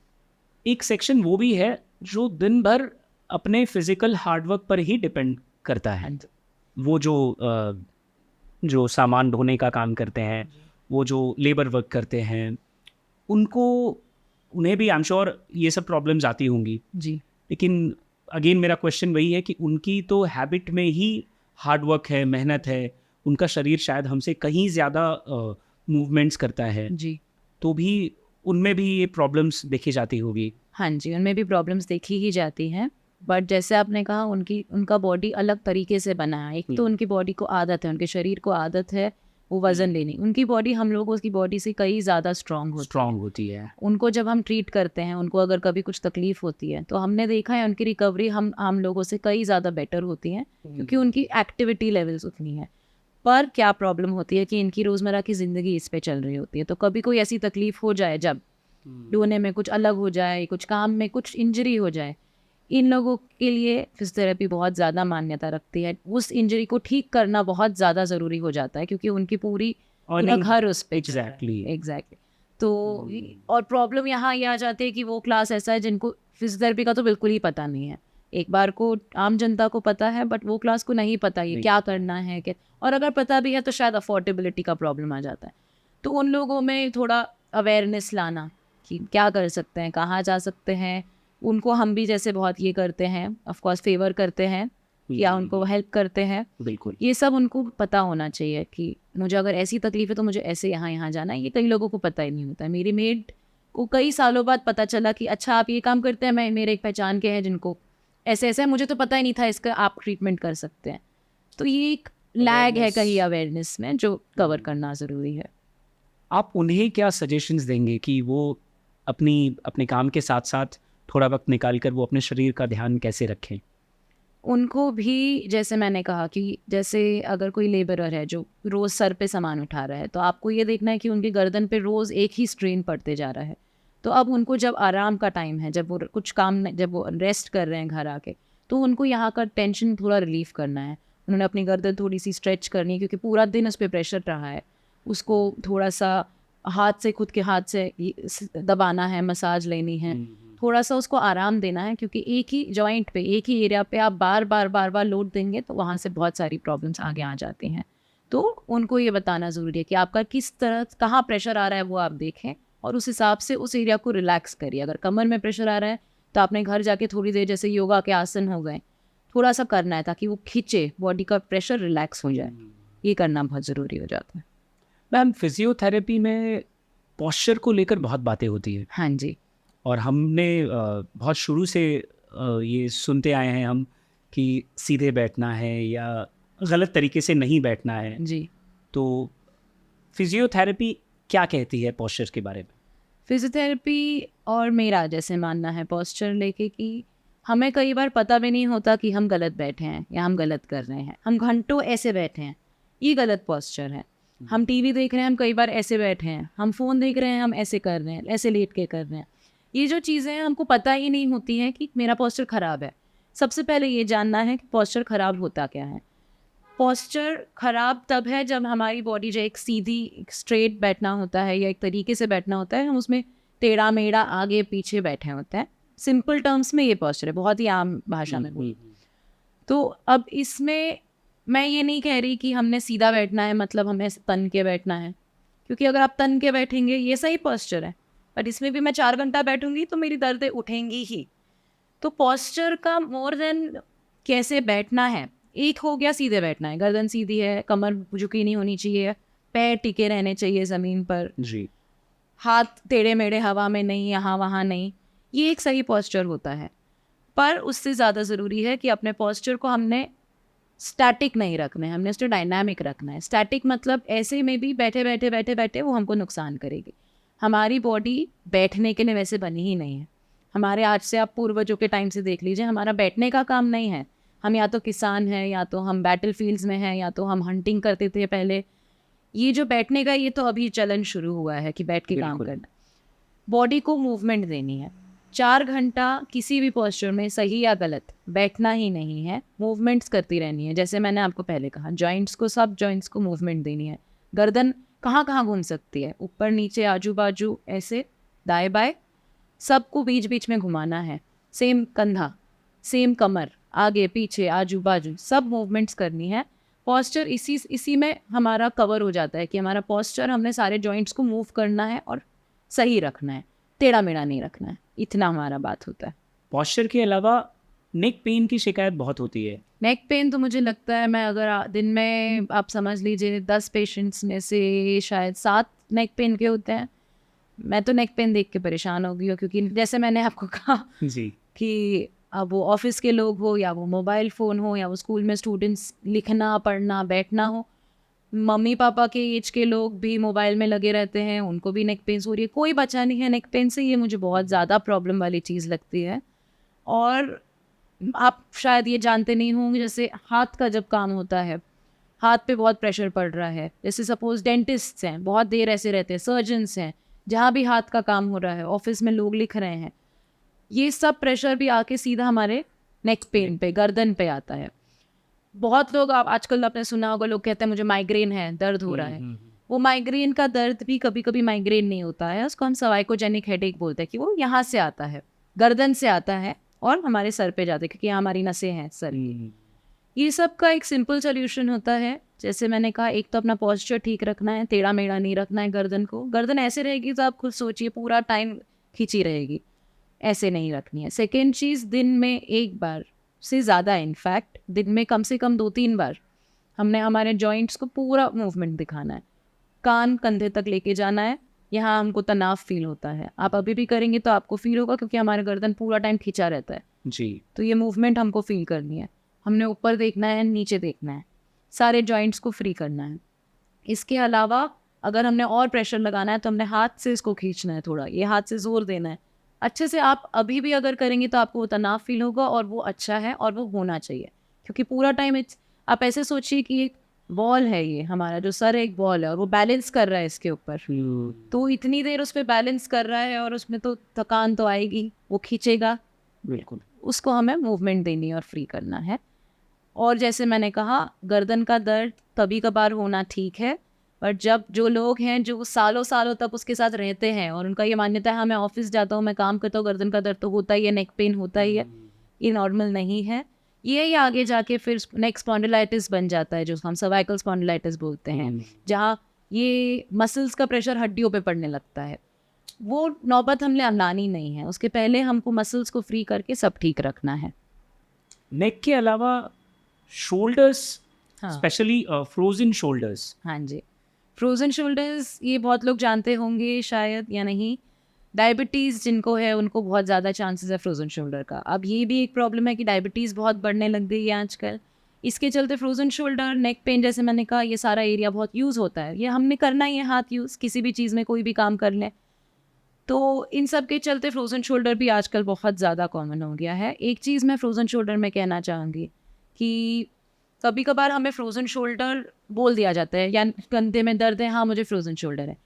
एक सेक्शन वो भी है जो दिन भर अपने फिजिकल हार्डवर्क पर ही डिपेंड करता है। वो जो सामान ढोने का काम करते हैं, वो जो लेबर वर्क करते हैं, उन्हें भी आई एम श्योर ये सब प्रॉब्लम्स आती होंगी। जी, लेकिन अगेन मेरा क्वेश्चन वही है कि उनकी तो हैबिट में ही हार्डवर्क है, मेहनत है, उनका शरीर शायद हमसे कहीं ज़्यादा मूवमेंट्स करता है, जी, तो भी उनमें भी ये प्रॉब्लम्स देखी जाती होगी। हाँ जी, उनमें भी प्रॉब्लम्स देखी ही जाती हैं। बट जैसे आपने कहा उनका बॉडी अलग तरीके से बना है। एक तो उनकी बॉडी को आदत है, उनके शरीर को आदत है वो वज़न लेने। उनकी बॉडी हम लोगों की बॉडी से कई ज़्यादा स्ट्रॉन्ग होती है। उनको जब हम ट्रीट करते हैं, उनको अगर कभी कुछ तकलीफ होती है तो हमने देखा है उनकी रिकवरी हम लोगों से कई ज़्यादा बेटर होती है, क्योंकि उनकी एक्टिविटी लेवल्स उतनी है। पर क्या प्रॉब्लम होती है कि इनकी रोज़मर्रा की ज़िंदगी इस पे चल रही होती है, तो कभी कोई ऐसी तकलीफ हो जाए, जब ढूंढने में कुछ अलग हो जाए, कुछ काम में कुछ इंजरी हो जाए, इन लोगों के लिए फिजियोथेरेपी बहुत ज़्यादा मान्यता रखती है। उस इंजरी को ठीक करना बहुत ज़्यादा ज़रूरी हो जाता है, क्योंकि उनकी पूरी उनका घर उस पे एग्जैक्टली। तो और प्रॉब्लम यहाँ ये आ जाती है कि वो क्लास ऐसा है जिनको फिजियोथेरेपी का तो बिल्कुल ही पता नहीं है। एक बार को आम जनता को पता है, बट वो क्लास को नहीं पता ये क्या करना है क्या, और अगर पता भी है तो शायद अफोर्डेबिलिटी का प्रॉब्लम आ जाता है। तो उन लोगों में थोड़ा अवेयरनेस लाना कि क्या कर सकते हैं, कहाँ जा सकते हैं, उनको हम भी जैसे बहुत ये करते हैं, ऑफ कोर्स फेवर करते हैं या उनको हेल्प करते हैं, बिल्कुल ये सब उनको पता होना चाहिए कि मुझे अगर ऐसी तकलीफ है तो मुझे ऐसे यहाँ जाना है। ये कई लोगों को पता ही नहीं होता है। मेरी मेड को कई सालों बाद पता चला कि अच्छा आप ये काम करते हैं, मेरे एक पहचान के हैं जिनको ऐसे ऐसे, मुझे तो पता ही नहीं था इसका आप ट्रीटमेंट कर सकते हैं। तो ये एक लैग है कहीं अवेयरनेस में, जो कवर करना ज़रूरी है। आप उन्हें क्या सजेशंस देंगे कि वो अपने काम के साथ साथ थोड़ा वक्त निकाल कर वो अपने शरीर का ध्यान कैसे रखें? उनको भी जैसे मैंने कहा कि जैसे अगर कोई लेबरर है जो रोज़ सर पे सामान उठा रहा है, तो आपको ये देखना है कि उनकी गर्दन पे रोज़ एक ही स्ट्रेन पड़ते जा रहा है। तो अब उनको जब आराम का टाइम है, जब वो कुछ काम जब वो रेस्ट कर रहे हैं घर आके, तो उनको यहाँ का टेंशन थोड़ा रिलीफ करना है। उन्होंने अपनी गर्दन थोड़ी सी स्ट्रेच करनी है, क्योंकि पूरा दिन उस पर प्रेशर रहा है। उसको थोड़ा सा खुद के हाथ से दबाना है, मसाज लेनी है, थोड़ा सा उसको आराम देना है, क्योंकि एक ही जॉइंट पे, एक ही एरिया पे आप बार बार लोड देंगे तो वहाँ से बहुत सारी प्रॉब्लम्स आगे आ जाती हैं। तो उनको ये बताना ज़रूरी है कि आपका किस तरह कहाँ प्रेशर आ रहा है वो आप देखें और उस हिसाब से उस एरिया को रिलैक्स करिए। अगर कमर में प्रेशर आ रहा है तो आपने घर जाके थोड़ी देर, जैसे योगा के आसन हो गए, थोड़ा सा करना है ताकि वो खींचे, बॉडी का प्रेशर रिलैक्स हो जाए। ये करना बहुत ज़रूरी हो जाता है। मैम, फिजियोथेरेपी में पोस्चर को लेकर बहुत बातें होती है हाँ जी। और हमने बहुत शुरू से ये सुनते आए हैं हम कि सीधे बैठना है या गलत तरीके से नहीं बैठना है। जी। तो फिजियोथेरेपी क्या कहती है पोस्चर के बारे में? फिजियोथेरेपी और मेरा जैसे मानना है पोस्चर लेके कि हमें कई बार पता भी नहीं होता कि हम गलत बैठे हैं या हम गलत कर रहे हैं। हम घंटों ऐसे बैठे हैं, ये गलत पोस्चर है। हम टीवी देख रहे हैं, हम कई बार ऐसे बैठे हैं। हम फ़ोन देख रहे हैं, हम ऐसे कर रहे हैं, ऐसे लेट के कर रहे हैं। ये जो चीज़ें हैं हमको पता ही नहीं होती हैं कि मेरा पोस्चर ख़राब है। सबसे पहले ये जानना है कि पोस्चर ख़राब होता क्या है। पोस्चर ख़राब तब है जब हमारी बॉडी जो एक सीधी स्ट्रेट बैठना होता है या एक तरीके से बैठना होता है, हम उसमें टेढ़ा मेढ़ा आगे पीछे बैठे होते हैं। सिंपल टर्म्स में ये पोस्चर है, बहुत ही आम भाषा में बोल। तो अब इसमें मैं ये नहीं कह रही कि हमने सीधा बैठना है मतलब हमें तन के बैठना है, क्योंकि अगर आप तन के बैठेंगे ये सही पोस्चर है, बट इसमें भी मैं 4 घंटा बैठूंगी तो मेरी दर्दें उठेंगी ही। तो पोस्चर का मोर देन कैसे बैठना है, एक हो गया सीधे बैठना है, गर्दन सीधी है, कमर झुकी नहीं होनी चाहिए, पैर टिके रहने चाहिए ज़मीन पर, जी। हाथ टेढ़े मेढ़े हवा में नहीं, यहाँ वहाँ नहीं, ये एक सही पोस्चर होता है। पर उससे ज़्यादा ज़रूरी है कि अपने पोस्चर को हमने स्टैटिक नहीं रखना है, हमने उसको डायनामिक रखना है। स्टैटिक मतलब ऐसे में भी बैठे बैठे बैठे बैठे वो हमको नुकसान करेगी। हमारी बॉडी बैठने के लिए वैसे बनी ही नहीं है। हमारे आज से आप पूर्वजों के टाइम से देख लीजिए, हमारा बैठने का काम नहीं है। हम या तो किसान हैं, या तो हम बैटल फील्ड्स में हैं, या तो हम हंटिंग करते थे पहले। ये जो बैठने का ये तो अभी चलन शुरू हुआ है कि बैठ के काम बिल्कुल। करना। बॉडी को मूवमेंट देनी है। 4 घंटा किसी भी पोस्चर में सही या गलत बैठना ही नहीं है, मूवमेंट्स करती रहनी है। जैसे मैंने आपको पहले कहा, जॉइंट्स को, सब जॉइंट्स को मूवमेंट देनी है। गर्दन कहाँ कहाँ घूम सकती है, ऊपर नीचे आजू बाजू, ऐसे दाएं बाएं, सबको बीच बीच में घुमाना है। सेम कंधा, सेम कमर, आगे पीछे आजू बाजू सब मूवमेंट्स करनी है। पोस्चर इसी में हमारा कवर हो जाता है कि हमारा पोस्चर, हमने सारे जॉइंट्स को मूव करना है और सही रखना है, टेढ़ा मेढ़ा नहीं रखना है, इतना हमारा बात होता है। पोस्चर के अलावा नेक पेन की शिकायत बहुत होती है। नेक पेन तो मुझे लगता है, मैं अगर दिन में आप समझ लीजिए 10 पेशेंट्स में से शायद 7 नेक पेन के होते हैं। मैं तो नेक पेन देख के परेशान हो गई हूँ, क्योंकि जैसे मैंने आपको कहा जी। कि अब वो ऑफिस के लोग हो, या वो मोबाइल फ़ोन हो, या वो स्कूल में स्टूडेंट्स लिखना पढ़ना बैठना हो, मम्मी पापा के एज के लोग भी मोबाइल में लगे रहते हैं, उनको भी नेक पेन्स हो रही है। कोई बचा नहीं है नेक पेन से, ये मुझे बहुत ज़्यादा प्रॉब्लम वाली चीज़ लगती है। और आप शायद ये जानते नहीं होंगे, जैसे हाथ का जब काम होता है, हाथ पे बहुत प्रेशर पड़ रहा है, जैसे सपोज डेंटिस्ट्स हैं, बहुत देर ऐसे रहते हैं, सर्जन्स हैं, जहाँ भी हाथ का काम हो रहा है, ऑफिस में लोग लिख रहे हैं, ये सब प्रेशर भी आके सीधा हमारे नेक पेन पे, गर्दन पे आता है। बहुत लोग, आप आजकल आपने सुना होगा, लोग कहते हैं मुझे माइग्रेन है, दर्द हो रहा है। वो माइग्रेन का दर्द भी कभी कभी माइग्रेन नहीं होता है, उसको हम सर्वाइकोजेनिक हेडेक बोलते हैं, कि वो यहाँ से आता है, गर्दन से आता है और हमारे सर पे जाता है, क्योंकि यहाँ हमारी नसें हैं सर की। ये सब का एक सिंपल सोल्यूशन होता है। जैसे मैंने कहा, एक तो अपना पोस्चर ठीक रखना है, टेढ़ा मेढ़ा नहीं रखना है गर्दन को। गर्दन ऐसे रहेगी तो आप खुद सोचिए पूरा टाइम खींची रहेगी, ऐसे नहीं रखनी है। सेकेंड चीज़, दिन में एक बार से ज़्यादा, इनफैक्ट दिन में कम से कम 2-3 बार हमने हमारे जॉइंट्स को पूरा मूवमेंट दिखाना है। कान कंधे तक लेके जाना है, यहाँ हमको तनाव फील होता है। आप अभी भी करेंगे तो आपको फील होगा, क्योंकि हमारा गर्दन पूरा टाइम खींचा रहता है। जी। तो ये मूवमेंट हमको फील करनी है। हमने ऊपर देखना है, नीचे देखना है, सारे जॉइंट्स को फ्री करना है। इसके अलावा अगर हमने और प्रेशर लगाना है तो हमने हाथ से इसको खींचना है, थोड़ा ये हाथ से जोर देना है अच्छे से। आप अभी भी अगर करेंगे तो आपको वो तनाव फील होगा, और वो अच्छा है और वो होना चाहिए, क्योंकि पूरा टाइम आप ऐसे सोचिए कि एक बॉल है, ये हमारा जो सर एक बॉल है और वो बैलेंस कर रहा है इसके ऊपर, तो इतनी देर उस पर बैलेंस कर रहा है और उसमें तो थकान तो आएगी, वो खींचेगा। बिल्कुल। उसको हमें मूवमेंट देनी है और फ्री करना है। और जैसे मैंने कहा, गर्दन का दर्द कभी कभार होना ठीक है, पर जब जो लोग हैं जो सालों सालों तक उसके साथ रहते हैं और उनका ये मान्यता है, हाँ मैं ऑफिस जाता हूँ, मैं काम करता हूँ, गर्दन का दर्द तो होता ही है, नेक पेन होता ही है, ये नॉर्मल नहीं है। ये आगे जाके फिर नेक स्पॉन्डिलाइटिस बन जाता है, जो हम सर्वाइकल स्पॉन्डिलाइटिस बोलते हैं, जहाँ ये मसल्स का प्रेशर हड्डियों पे पड़ने लगता है। वो नौबत हमने लानी नहीं है, उसके पहले हमको मसल्स को फ्री करके सब ठीक रखना है। नेक के अलावा शोल्डर्स, हाँ। स्पेशली फ्रोजन शोल्डर्स, हाँ जी। फ्रोज़न शोल्डर्स ये बहुत लोग जानते होंगे शायद या नहीं। डायबिटीज़ जिनको है उनको बहुत ज़्यादा चांसेस है फ्रोज़न शोल्डर का। अब ये भी एक प्रॉब्लम है कि डायबिटीज़ बहुत बढ़ने लग गई है आजकल। इसके चलते फ्रोज़न शोल्डर, नेक पेन जैसे मैंने कहा, ये सारा एरिया बहुत यूज़ होता है। ये हमने करना ही है हाथ यूज़, किसी भी चीज़ में कोई भी काम कर लें। तो इन सब के चलते फ्रोज़न शोल्डर भी आजकल बहुत ज़्यादा कॉमन हो गया है। एक चीज़ मैं फ्रोज़न शोल्डर में कहना चाहूँगी कि कभी कभार हमें फ्रोज़न शोल्डर बोल दिया जाता है, या कंधे में दर्द है, हाँ मुझे फ्रोज़न शोल्डर है।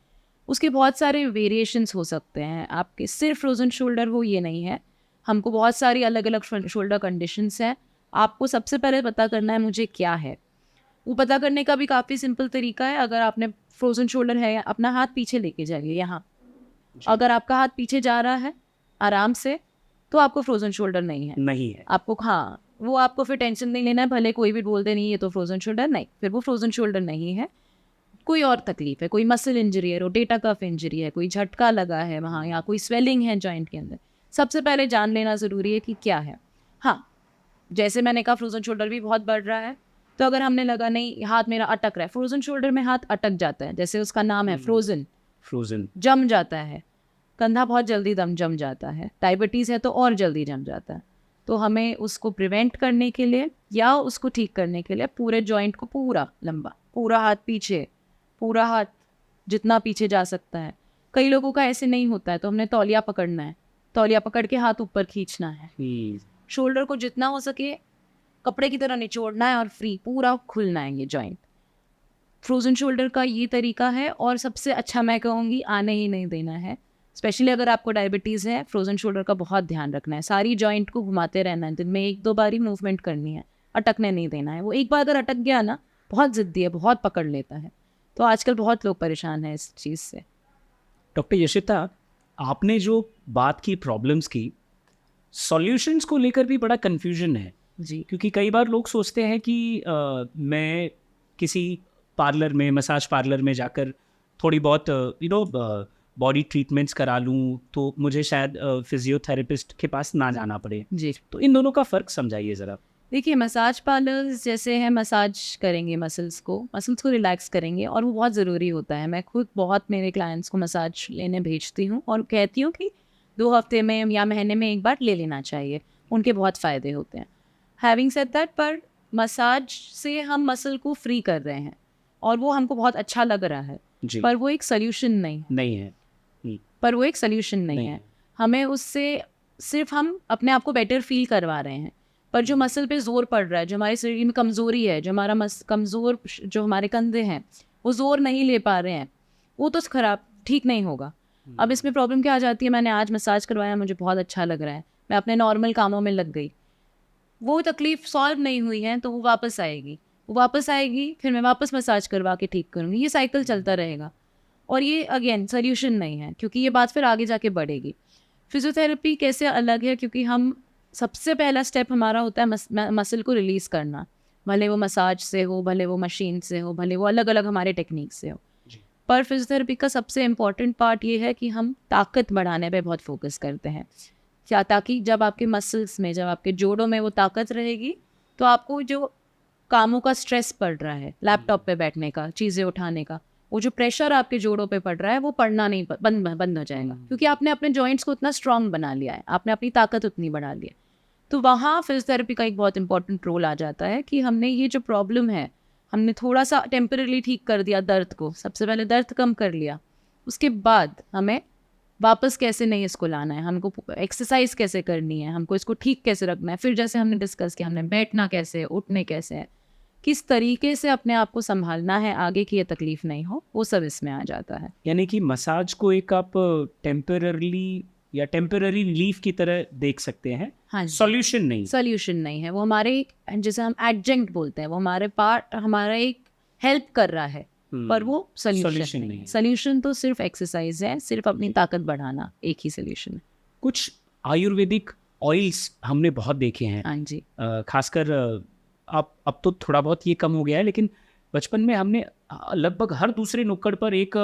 उसके बहुत सारे वेरिएशंस हो सकते हैं। आपके सिर्फ फ्रोज़न शोल्डर हो ये नहीं है, हमको बहुत सारी अलग अलग शोल्डर कंडीशंस हैं। आपको सबसे पहले पता करना है मुझे क्या है। वो पता करने का भी काफ़ी सिंपल तरीका है। अगर आपने फ्रोज़न शोल्डर है, अपना हाथ पीछे लेके जाइए यहाँ। अगर आपका हाथ पीछे जा रहा है आराम से, तो आपको फ्रोज़न शोल्डर नहीं है। नहीं है। आपको, हाँ, वो आपको फिर टेंशन नहीं लेना है, भले कोई भी बोल दे नहीं ये तो फ्रोज़न शोल्डर, नहीं, फिर वो फ्रोज़न शोल्डर नहीं है। कोई और तकलीफ है, कोई मसल इंजरी है, रोटेटर कफ इंजरी है, कोई झटका लगा है वहाँ, या कोई स्वेलिंग है जॉइंट के अंदर, सबसे पहले जान लेना ज़रूरी है कि क्या है। हाँ, जैसे मैंने कहा फ्रोज़न शोल्डर भी बहुत बढ़ रहा है, तो अगर हमने लगा नहीं हाथ मेरा अटक रहा है, फ्रोज़न शोल्डर में हाथ अटक जाता है, जैसे उसका नाम है फ्रोज़न, जम जाता है, कंधा बहुत जल्दी जम जाता है। डायबिटीज़ है तो और जल्दी जम जाता है। तो हमें उसको प्रिवेंट करने के लिए या उसको ठीक करने के लिए पूरे जॉइंट को पूरा लंबा, पूरा हाथ पीछे, पूरा हाथ जितना पीछे जा सकता है। कई लोगों का ऐसे नहीं होता है, तो हमने तौलिया पकड़ना है, तौलिया पकड़ के हाथ ऊपर खींचना है, शोल्डर को जितना हो सके कपड़े की तरह निचोड़ना है और फ्री पूरा खुलना है ये जॉइंट। फ्रोज़न शोल्डर का ये तरीका है, और सबसे अच्छा मैं कहूँगी आने ही नहीं देना है। स्पेशली अगर आपको डायबिटीज़ है, फ्रोज़न शोल्डर का बहुत ध्यान रखना है। सारी जॉइंट को घुमाते रहना है, दिन में 1-2 बार ही मूवमेंट करनी है, अटकने नहीं देना है। वो एक बार अगर अटक गया ना, बहुत ज़िद्दी है, बहुत पकड़ लेता है। तो आजकल बहुत लोग परेशान हैं इस चीज़ से। डॉक्टर यशिता, आपने जो बात की प्रॉब्लम्स की, सॉल्यूशंस को लेकर भी बड़ा कन्फ्यूजन है जी। क्योंकि कई बार लोग सोचते हैं कि मैं किसी पार्लर में, मसाज पार्लर में जाकर थोड़ी बहुत बॉडी ट्रीटमेंट्स करा लूँ तो मुझे शायद फिजियोथेरेपिस्ट के पास ना जाना पड़े। जी, तो इन दोनों का फ़र्क समझाइए ज़रा। देखिए मसाज पार्लर्स जैसे हैं, मसाज करेंगे मसल्स को रिलैक्स करेंगे, और वो बहुत ज़रूरी होता है। मैं खुद बहुत मेरे क्लाइंट्स को मसाज लेने भेजती हूँ और कहती हूँ कि 2 हफ्ते में या महीने में एक बार ले लेना चाहिए, उनके बहुत फ़ायदे होते हैं। हैविंग सेड दैट, पर मसाज से हम मसल को फ्री कर रहे हैं और वो हमको बहुत अच्छा लग रहा है, जी। पर वो एक सल्यूशन नहीं है। पर वो एक सल्यूशन नहीं है। हमें उससे सिर्फ हम अपने आप को बेटर फील करवा रहे हैं, पर जो मसल पे जोर पड़ रहा है, जो हमारे शरीर में कमज़ोरी है, जो हमारा कमज़ोर जो हमारे कंधे हैं वो जोर नहीं ले पा रहे हैं, वो तो खराब ठीक नहीं होगा। अब इसमें प्रॉब्लम क्या आ जाती है, मैंने आज मसाज करवाया, मुझे बहुत अच्छा लग रहा है, मैं अपने नॉर्मल कामों में लग गई, वो तकलीफ सॉल्व नहीं हुई है, तो वो वापस आएगी, फिर मैं वापस मसाज करवा के ठीक करूँगी। ये साइकिल चलता रहेगा और ये अगेन सॉल्यूशन नहीं है, क्योंकि ये बात फिर आगे जाके बढ़ेगी। फिजियोथेरेपी कैसे अलग है, क्योंकि हम सबसे पहला स्टेप हमारा होता है मसल को रिलीज़ करना, भले वो मसाज से हो, भले वो मशीन से हो, भले वो अलग अलग हमारे टेक्निक से हो। पर फिजियोथेरेपी का सबसे इम्पॉर्टेंट पार्ट ये है कि हम ताकत बढ़ाने पे बहुत फोकस करते हैं, क्या, ताकि जब आपके मसल्स में, जब आपके जोड़ों में वो ताकत रहेगी, तो आपको जो कामों का स्ट्रेस पड़ रहा है, लैपटॉप पे बैठने का, चीज़ें उठाने का, वो जो प्रेशर आपके जोड़ों पे पड़ रहा है, वो पड़ना नहीं, बंद हो जाएगा, क्योंकि आपने अपने जॉइंट्स को उतना स्ट्रांग बना लिया है, आपने अपनी ताकत उतनी बढ़ा ली है। तो वहाँ फिजियोथेरेपी का एक बहुत इंपॉर्टेंट रोल आ जाता है कि हमने ये जो प्रॉब्लम है, हमने थोड़ा सा टेम्परेरी ठीक कर दिया दर्द को, सबसे पहले दर्द कम कर लिया, उसके बाद हमें वापस कैसे नहीं इसको लाना है, हमको एक्सरसाइज कैसे करनी है, हमको इसको ठीक कैसे रखना है, फिर जैसे हमने डिस्कस किया, हमने बैठना कैसे, उठने कैसे है, किस तरीके से अपने आप को संभालना है आगे की ये तकलीफ नहीं हो, वो सब इसमें आ जाता है। यानी कि मसाज को एक आप टेम्पररी रिलीफ की तरह देख सकते हैं। हाँ, सॉल्यूशन नहीं है, वो हमारे, जैसे हम एडजंक्ट बोलते हैं, वो हमारे पार्ट, हमारा एक हेल्प कर रहा है, पर वो सॉल्यूशन नहीं है। सॉल्यूशन तो सिर्फ एक्सरसाइज है, सिर्फ अपनी ताकत बढ़ाना एक ही सॉल्यूशन है। कुछ आयुर्वेदिक ऑयल्स हमने बहुत देखे हैं। हाँ जी। खासकर अब तो थोड़ा बहुत ये कम हो गया है, लेकिन बचपन में हमने लगभग हर दूसरे नुक्कड़ पर एक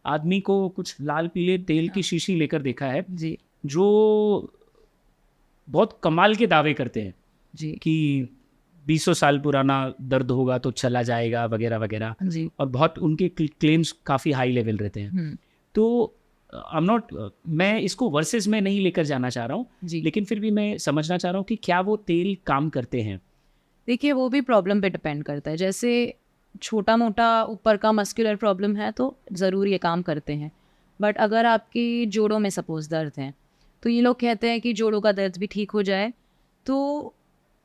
आदमी को कुछ लाल पीले तेल की शीशी लेकर देखा है जी, जो बहुत कमाल के दावे करते हैं जी, कि बीसों साल पुराना दर्द होगा तो चला जाएगा वगैरह वगैरह, जी। और बहुत उनके क्लेम्स काफ़ी हाई लेवल रहते हैं। तो आई एम नॉट, मैं इसको वर्सेस में नहीं लेकर जाना चाह रहा हूँ, जी। लेकिन फिर भी मैं समझना चाह रहा हूँ कि क्या वो तेल काम करते हैं। देखिए वो भी प्रॉब्लम पे डिपेंड करता है। जैसे छोटा मोटा ऊपर का मस्कुलर प्रॉब्लम है तो ज़रूर ये काम करते हैं, बट अगर आपके जोड़ों में सपोज दर्द है तो ये लोग कहते हैं कि जोड़ों का दर्द भी ठीक हो जाए, तो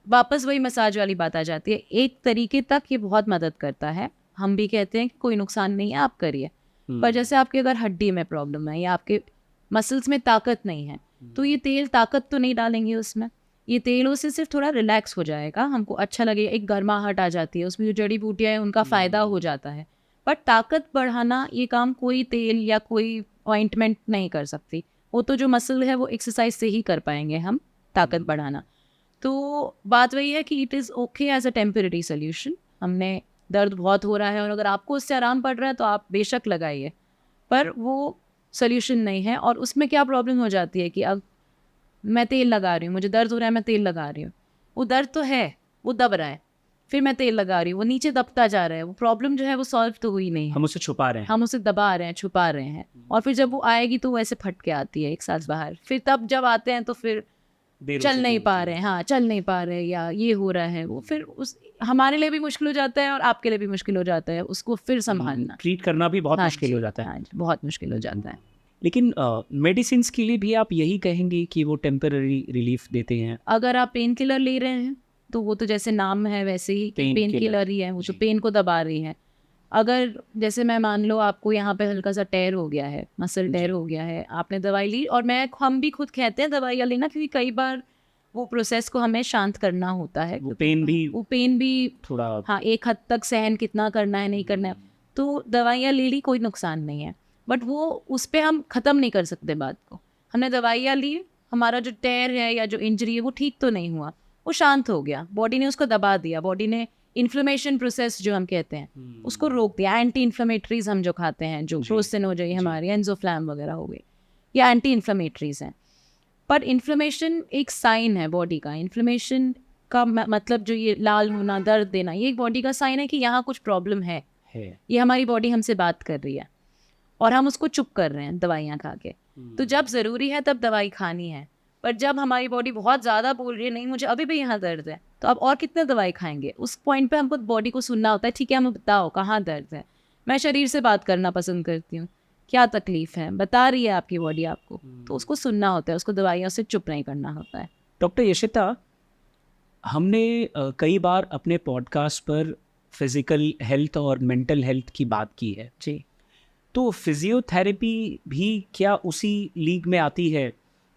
वापस वही मसाज वाली बात आ जाती है। एक तरीके तक ये बहुत मदद करता है, हम भी कहते हैं कि कोई नुकसान नहीं है, आप करिए। पर जैसे आपके अगर हड्डी में प्रॉब्लम है या आपके मसल्स में ताकत नहीं है, तो ये तेल ताकत तो नहीं डालेंगे उसमें, ये तेलों से सिर्फ थोड़ा रिलैक्स हो जाएगा, हमको अच्छा लगेगा, एक गर्माहट आ जाती है, उसमें जो जड़ी बूटियाँ हैं उनका फ़ायदा हो जाता है। बट ताकत बढ़ाना ये काम कोई तेल या कोई ऑइंटमेंट नहीं कर सकती। वो तो जो मसल है वो एक्सरसाइज से ही कर पाएंगे हम ताकत बढ़ाना। तो बात वही है कि it is okay as a temporary solution. हमने दर्द बहुत हो रहा है और अगर आपको उससे आराम पड़ रहा है तो आप बेशक लगाइए, पर वो सोल्यूशन नहीं है। और उसमें क्या प्रॉब्लम हो जाती है कि अब मैं तेल लगा रही हूँ, मुझे दर्द हो रहा है, मैं तेल लगा रही हूँ, वो दर्द तो है, वो दब रहा है, फिर मैं तेल लगा रही हूँ, वो नीचे दबता जा रहा है, वो प्रॉब्लम जो है वो सॉल्व तो हुई नहीं है, हम उसे छुपा रहे हैं। हम उसे दबा रहे हैं, छुपा रहे हैं। और फिर जब वो आएगी तो वो ऐसे फट के आती है एक साथ बाहर, फिर तब जब आते हैं तो फिर देर हो चल चुकी नहीं होती पा है। रहे हैं, हाँ चल नहीं पा रहे, या ये हो रहा है, वो फिर उस हमारे लिए भी मुश्किल हो जाता है और आपके लिए भी मुश्किल हो जाता है उसको फिर संभालना। ट्रीट करना भी बहुत हाँ मुश्किल जी, हो जाता है। हाँ जी, बहुत मुश्किल हो जाता है। लेकिन मेडिसिन के लिए भी आप यही कहेंगे कि वो टेम्पररी रिलीफ देते हैं? अगर आप पेन किलर ले रहे हैं तो वो तो जैसे नाम है वैसे ही पेन पेन किलर। किलर ही है, वो तो जी। पेन को दबा रही है। अगर जैसे मैं मान लो आपको यहाँ पे हल्का सा टेयर हो गया है, मसल टेयर हो गया है, आपने दवाई ली, और हम भी खुद कहते हैं दवाइयाँ लेना, क्योंकि कई बार वो प्रोसेस को हमें शांत करना होता है, वो क्योंकि वो पेन भी थोड़ा हाँ एक हद तक सहन कितना करना है नहीं करना है, तो दवाइयाँ ले ली, कोई नुकसान नहीं है। बट वो उस पर हम ख़त्म नहीं कर सकते बात को। हमने दवाइयाँ ली, हमारा जो टेयर है या जो इंजरी है वो ठीक तो नहीं हुआ, वो शांत हो गया, बॉडी ने उसको दबा दिया, बॉडी ने इन्फ्लेमेशन प्रोसेस जो हम कहते हैं उसको रोक दिया। एंटी इन्फ्लेमेटरीज हम जो खाते हैं, जो प्रोस्टिन हो जाए हमारी, एंजोफ्लैम वगैरह हो गई, या एंटी इन्फ्लेमेटरीज हैं। पर इन्फ्लेमेशन एक साइन है बॉडी का। इन्फ्लेमेशन का मतलब जो ये लाल होना, दर्द देना, ये एक बॉडी का साइन है कि यहाँ कुछ प्रॉब्लम है, ये हमारी बॉडी हमसे बात कर रही है और हम उसको चुप कर रहे हैं दवाइयाँ खा के। तो जब ज़रूरी है तब दवाई खानी है, पर जब हमारी बॉडी बहुत ज़्यादा बोल रही है नहीं मुझे अभी भी यहाँ दर्द है, तो अब और कितने दवाई खाएंगे? उस पॉइंट पे हमको बॉडी को सुनना होता है, ठीक है हमें बताओ कहाँ दर्द है। मैं शरीर से बात करना पसंद करती हूँ, क्या तकलीफ है बता रही है आपकी बॉडी आपको, तो उसको सुनना होता है, उसको दवाइयों से चुप नहीं करना होता है। डॉक्टर यशिता, हमने कई बार अपने पॉडकास्ट पर फिज़िकल हेल्थ और मेंटल हेल्थ की बात की है जी। तो फिजियोथेरेपी भी क्या उसी लीग में आती है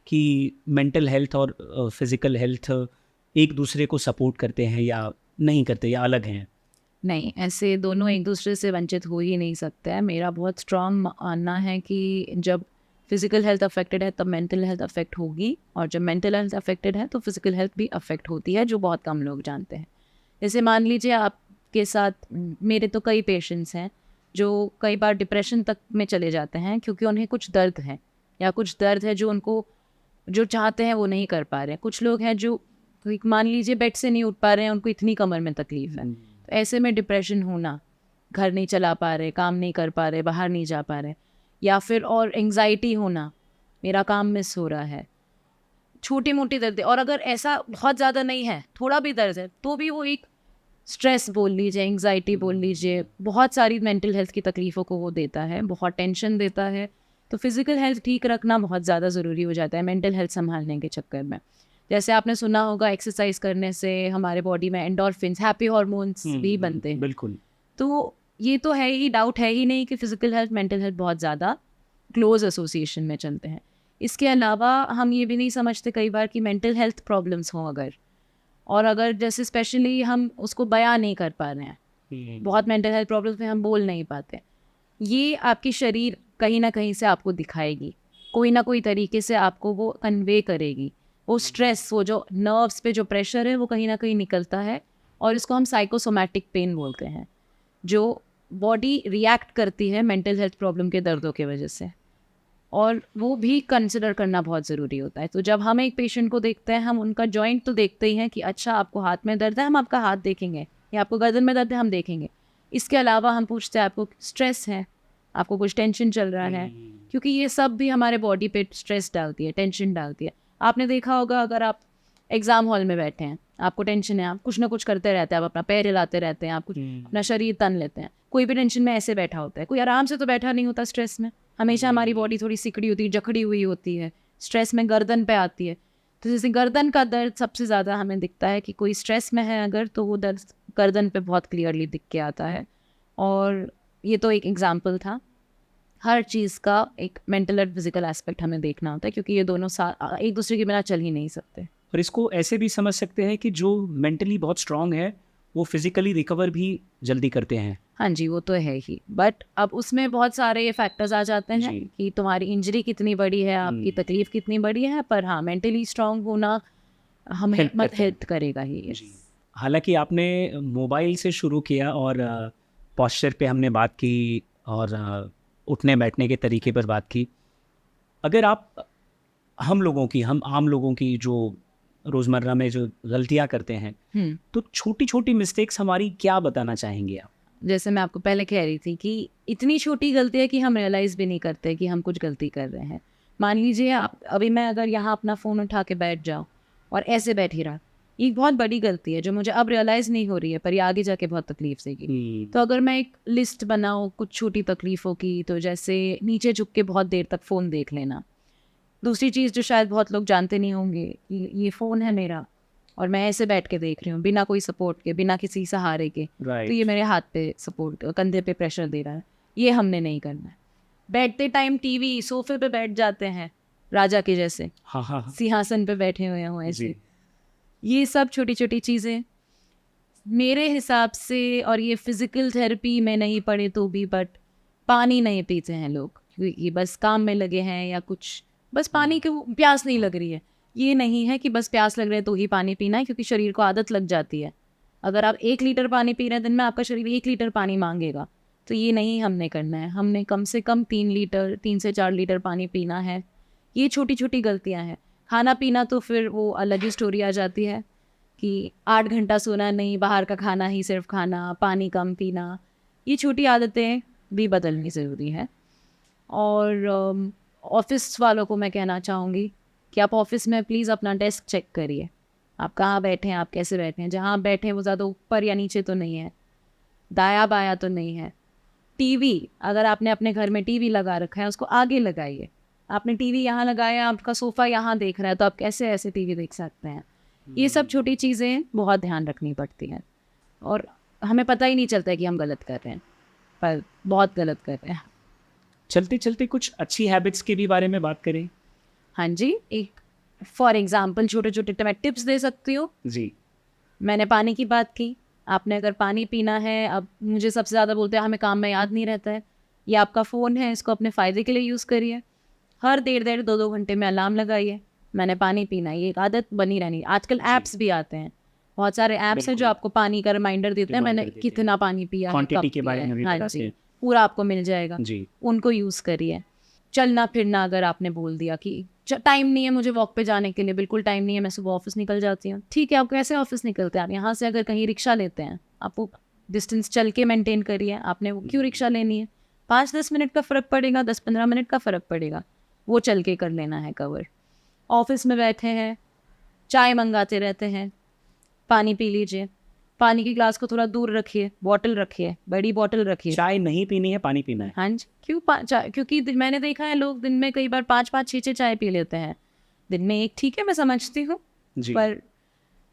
कि मेंटल हेल्थ और फिज़िकल हेल्थ एक दूसरे को सपोर्ट करते हैं या नहीं करते, या अलग हैं? नहीं, ऐसे दोनों एक दूसरे से वंचित हो ही नहीं सकते हैं। मेरा बहुत स्ट्रॉन्ग मानना है कि जब फिज़िकल हेल्थ अफेक्टेड है तब मेंटल हेल्थ अफेक्ट होगी, और जब मेंटल हेल्थ अफेक्टेड है तो फिज़िकल हेल्थ भी अफेक्ट होती है, जो बहुत कम लोग जानते हैं। जैसे मान लीजिए आपके साथ मेरे तो कई पेशेंट्स हैं जो कई बार डिप्रेशन तक में चले जाते हैं क्योंकि उन्हें कुछ दर्द है, या कुछ दर्द है जो उनको जो चाहते हैं वो नहीं कर पा रहे हैं। कुछ लोग हैं जो मान लीजिए बेड से नहीं उठ पा रहे हैं, उनको इतनी कमर में तकलीफ है, तो ऐसे में डिप्रेशन होना, घर नहीं चला पा रहे, काम नहीं कर पा रहे, बाहर नहीं जा पा रहे, या फिर और एंग्जाइटी होना, मेरा काम मिस हो रहा है, छोटी मोटी दर्द है। और अगर ऐसा बहुत ज़्यादा नहीं है, थोड़ा भी दर्द है, तो भी वो एक स्ट्रेस बोल लीजिए, एंग्जाइटी बोल लीजिए, बहुत सारी मेंटल हेल्थ की तकलीफ़ों को वो देता है, बहुत टेंशन देता है। तो फिज़िकल हेल्थ ठीक रखना बहुत ज़्यादा ज़रूरी हो जाता है मेंटल हेल्थ संभालने के चक्कर में। जैसे आपने सुना होगा एक्सरसाइज करने से हमारे बॉडी में एंडोर्फिन्स, हैप्पी हार्मोन्स भी बनते हैं। बिल्कुल। तो ये तो है ही, डाउट है ही नहीं कि फ़िज़िकल हेल्थ मेंटल हेल्थ बहुत ज़्यादा क्लोज एसोसिएशन में चलते हैं। इसके अलावा हम ये भी नहीं समझते कई बार कि मेंटल हेल्थ प्रॉब्लम्स हों अगर, और अगर जैसे स्पेशली हम उसको बयां नहीं कर पा रहे हैं, बहुत मेंटल हेल्थ प्रॉब्लम्स में हम बोल नहीं पाते, ये आपकी शरीर कहीं ना कहीं से आपको दिखाएगी, कोई ना कोई तरीके से आपको वो कन्वे करेगी। वो स्ट्रेस, वो जो नर्व्स पे जो प्रेशर है वो कहीं ना कहीं निकलता है, और इसको हम साइकोसोमैटिक पेन बोलते हैं, जो बॉडी रिएक्ट करती है मेंटल हेल्थ प्रॉब्लम के दर्दों के वजह से। और वो भी कंसिडर करना बहुत ज़रूरी होता है। तो जब हम एक पेशेंट को देखते हैं, हम उनका जॉइंट तो देखते ही हैं कि अच्छा आपको हाथ में दर्द है, हम आपका हाथ देखेंगे, या आपको गर्दन में दर्द है, हम देखेंगे। इसके अलावा हम पूछते हैं आपको स्ट्रेस है, आपको कुछ टेंशन चल रहा है, क्योंकि ये सब भी हमारे बॉडी पे स्ट्रेस डालती है, टेंशन डालती है। आपने देखा होगा अगर आप एग्ज़ाम हॉल में बैठे हैं, आपको टेंशन है, आप कुछ ना कुछ करते रहते हैं, आप अपना पैर हिलाते रहते हैं, आप कुछ अपना शरीर तन लेते हैं। कोई भी टेंशन में ऐसे बैठा होता है, कोई आराम से तो बैठा नहीं होता स्ट्रेस में। हमेशा हमारी बॉडी थोड़ी सिकड़ी होती है, जकड़ी हुई होती है, स्ट्रेस में गर्दन पे आती है। तो जैसे गर्दन का दर्द सबसे ज़्यादा हमें दिखता है कि कोई स्ट्रेस में है अगर, तो वो दर्द गर्दन पे बहुत क्लियरली दिख के आता है। और ये तो एक एग्जाम्पल था। हर चीज़ का एक मेंटल और फिजिकल एस्पेक्ट हमें देखना होता है, क्योंकि ये दोनों एक दूसरे के बिना चल ही नहीं सकते। और इसको ऐसे भी समझ सकते हैं कि जो मेंटली बहुत स्ट्रांग है वो फिजिकली रिकवर भी जल्दी करते हैं। हाँ जी, वो तो है ही, बट अब उसमें बहुत सारे फैक्टर्स आ जाते हैं जी। कि तुम्हारी इंजरी कितनी बड़ी है, आपकी तकलीफ कितनी बड़ी है, पर हाँ मेंटली स्ट्रांग होना हमें Help मत करता है। हेल्प करेगा ही। जी। हालांकि आपने मोबाइल से शुरू किया और पॉस्चर पे हमने बात की और उठने बैठने के तरीके पर बात की। अगर आप हम आम लोगों की जो रोज़मर्रा में जो गलतियां करते हैं, तो छोटी छोटी मिस्टेक्स हमारी क्या बताना चाहेंगे आप? जैसे मैं आपको पहले कह रही थी कि इतनी छोटी गलती है कि हम रियलाइज़ भी नहीं करते कि हम कुछ गलती कर रहे हैं। मान लीजिए आप अभी, मैं अगर यहाँ अपना फ़ोन उठा के बैठ जाऊँ और ऐसे बैठी रहा, ये बहुत बड़ी गलती है जो मुझे अब रियलाइज़ नहीं हो रही है, पर ये आगे जाके बहुत तकलीफ देगी। तो अगर मैं एक लिस्ट बनाऊँ कुछ छोटी तकलीफ़ों की, तो जैसे नीचे झुक के बहुत देर तक फ़ोन देख लेना। दूसरी चीज़ जो शायद बहुत लोग जानते नहीं होंगे कि ये फ़ोन है मेरा और मैं ऐसे बैठ के देख रही हूँ बिना कोई सपोर्ट के, बिना किसी सहारे के, राइट। तो ये मेरे हाथ पे सपोर्ट, कंधे पे प्रेशर दे रहा है। ये हमने नहीं करना है। बैठते टाइम टीवी, सोफे पे बैठ जाते हैं राजा के जैसे, हाँ हाँ हाँ। सिंहासन पे बैठे हुए हों ऐसे। जी। ये सब छोटी छोटी चीज़ें मेरे हिसाब से, और ये फिज़िकल थेरेपी में नहीं पढ़े तो भी, बट पानी नहीं पीते हैं लोग क्योंकि बस काम में लगे हैं या कुछ, बस पानी की प्यास नहीं लग रही है। ये नहीं है कि बस प्यास लग रहा है तो ही पानी पीना है, क्योंकि शरीर को आदत लग जाती है। अगर आप 1 लीटर पानी पी रहे हैं दिन में, आपका शरीर 1 लीटर पानी मांगेगा। तो ये नहीं हमने करना है, हमने कम से कम 3 से 4 लीटर पानी पीना है। ये छोटी छोटी गलतियां हैं। खाना पीना तो फिर वो अलग ही स्टोरी आ जाती है कि 8 घंटा सोना नहीं, बाहर का खाना ही सिर्फ खाना, पानी कम पीना, ये छोटी आदतें भी बदलनी ज़रूरी है। और ऑफिस वालों को मैं कहना चाहूँगी कि आप ऑफिस में प्लीज़ अपना डेस्क चेक करिए। आप कहाँ बैठे हैं, आप कैसे बैठे हैं, जहाँ आप बैठे हैं वो ज़्यादा ऊपर या नीचे तो नहीं है, दाया बाया तो नहीं है। टीवी, अगर आपने अपने घर में टीवी लगा रखा है उसको आगे लगाइए। आपने टीवी यहाँ लगाया, आपका सोफ़ा यहाँ देख रहा है, तो आप कैसे ऐसे टीवी देख सकते हैं? ये सब छोटी चीज़ें बहुत ध्यान रखनी पड़ती हैं और हमें पता ही नहीं चलता है कि हम गलत कर रहे हैं, पर बहुत गलत कर रहे हैं। चलते चलते कुछ अच्छी हैबिट्स के भी बारे में बात करें। हाँ जी, एक फॉर एग्जांपल छोटे छोटे मैं टिप्स दे सकती हूँ। जी। मैंने पानी की बात की, आपने अगर पानी पीना है, अब मुझे सबसे ज़्यादा बोलते हैं हमें काम में याद नहीं रहता है, ये आपका फ़ोन है, इसको अपने फ़ायदे के लिए यूज़ करिए। हर देर 2-2 घंटे में अलार्म लगाइए, मैंने पानी पीना है, ये एक आदत बनी रहनी। आजकल ऐप्स भी आते हैं, बहुत सारे ऐप्स हैं जो आपको पानी का रिमाइंडर देते हैं, मैंने कितना पानी पिया है, क्वांटिटी कब के बारे पिया में भी है। हाँ बताते जी, हैं। पूरा आपको मिल जाएगा, जी। उनको यूज़ करिए। चलना फिरना, अगर आपने बोल दिया कि टाइम नहीं है मुझे वॉक पे जाने के लिए, बिल्कुल टाइम नहीं है, मैं सुबह ऑफिस निकल जाती हूँ, ठीक है, आप कैसे ऑफिस निकलते हैं? आप यहाँ से अगर कहीं रिक्शा लेते हैं, आप वो डिस्टेंस चल के मेंटेन करिए। आपने वो क्यों रिक्शा लेनी है? 5-10 मिनट का फ़र्क पड़ेगा, 10-15 मिनट का फ़र्क पड़ेगा, वो चल के कर लेना है कवर। ऑफिस में बैठे हैं, चाय मंगाते रहते हैं, पानी पी लीजिए। पानी की ग्लास को थोड़ा दूर रखिए, बॉटल रखिए, बड़ी बॉटल रखिए। चाय नहीं पीनी है, पानी पीना है। हाँ जी, क्योंकि मैंने देखा है लोग दिन में कई बार 5-5 6-6 चाय पी लेते हैं। दिन में एक ठीक है, मैं समझती हूँ, जी। पर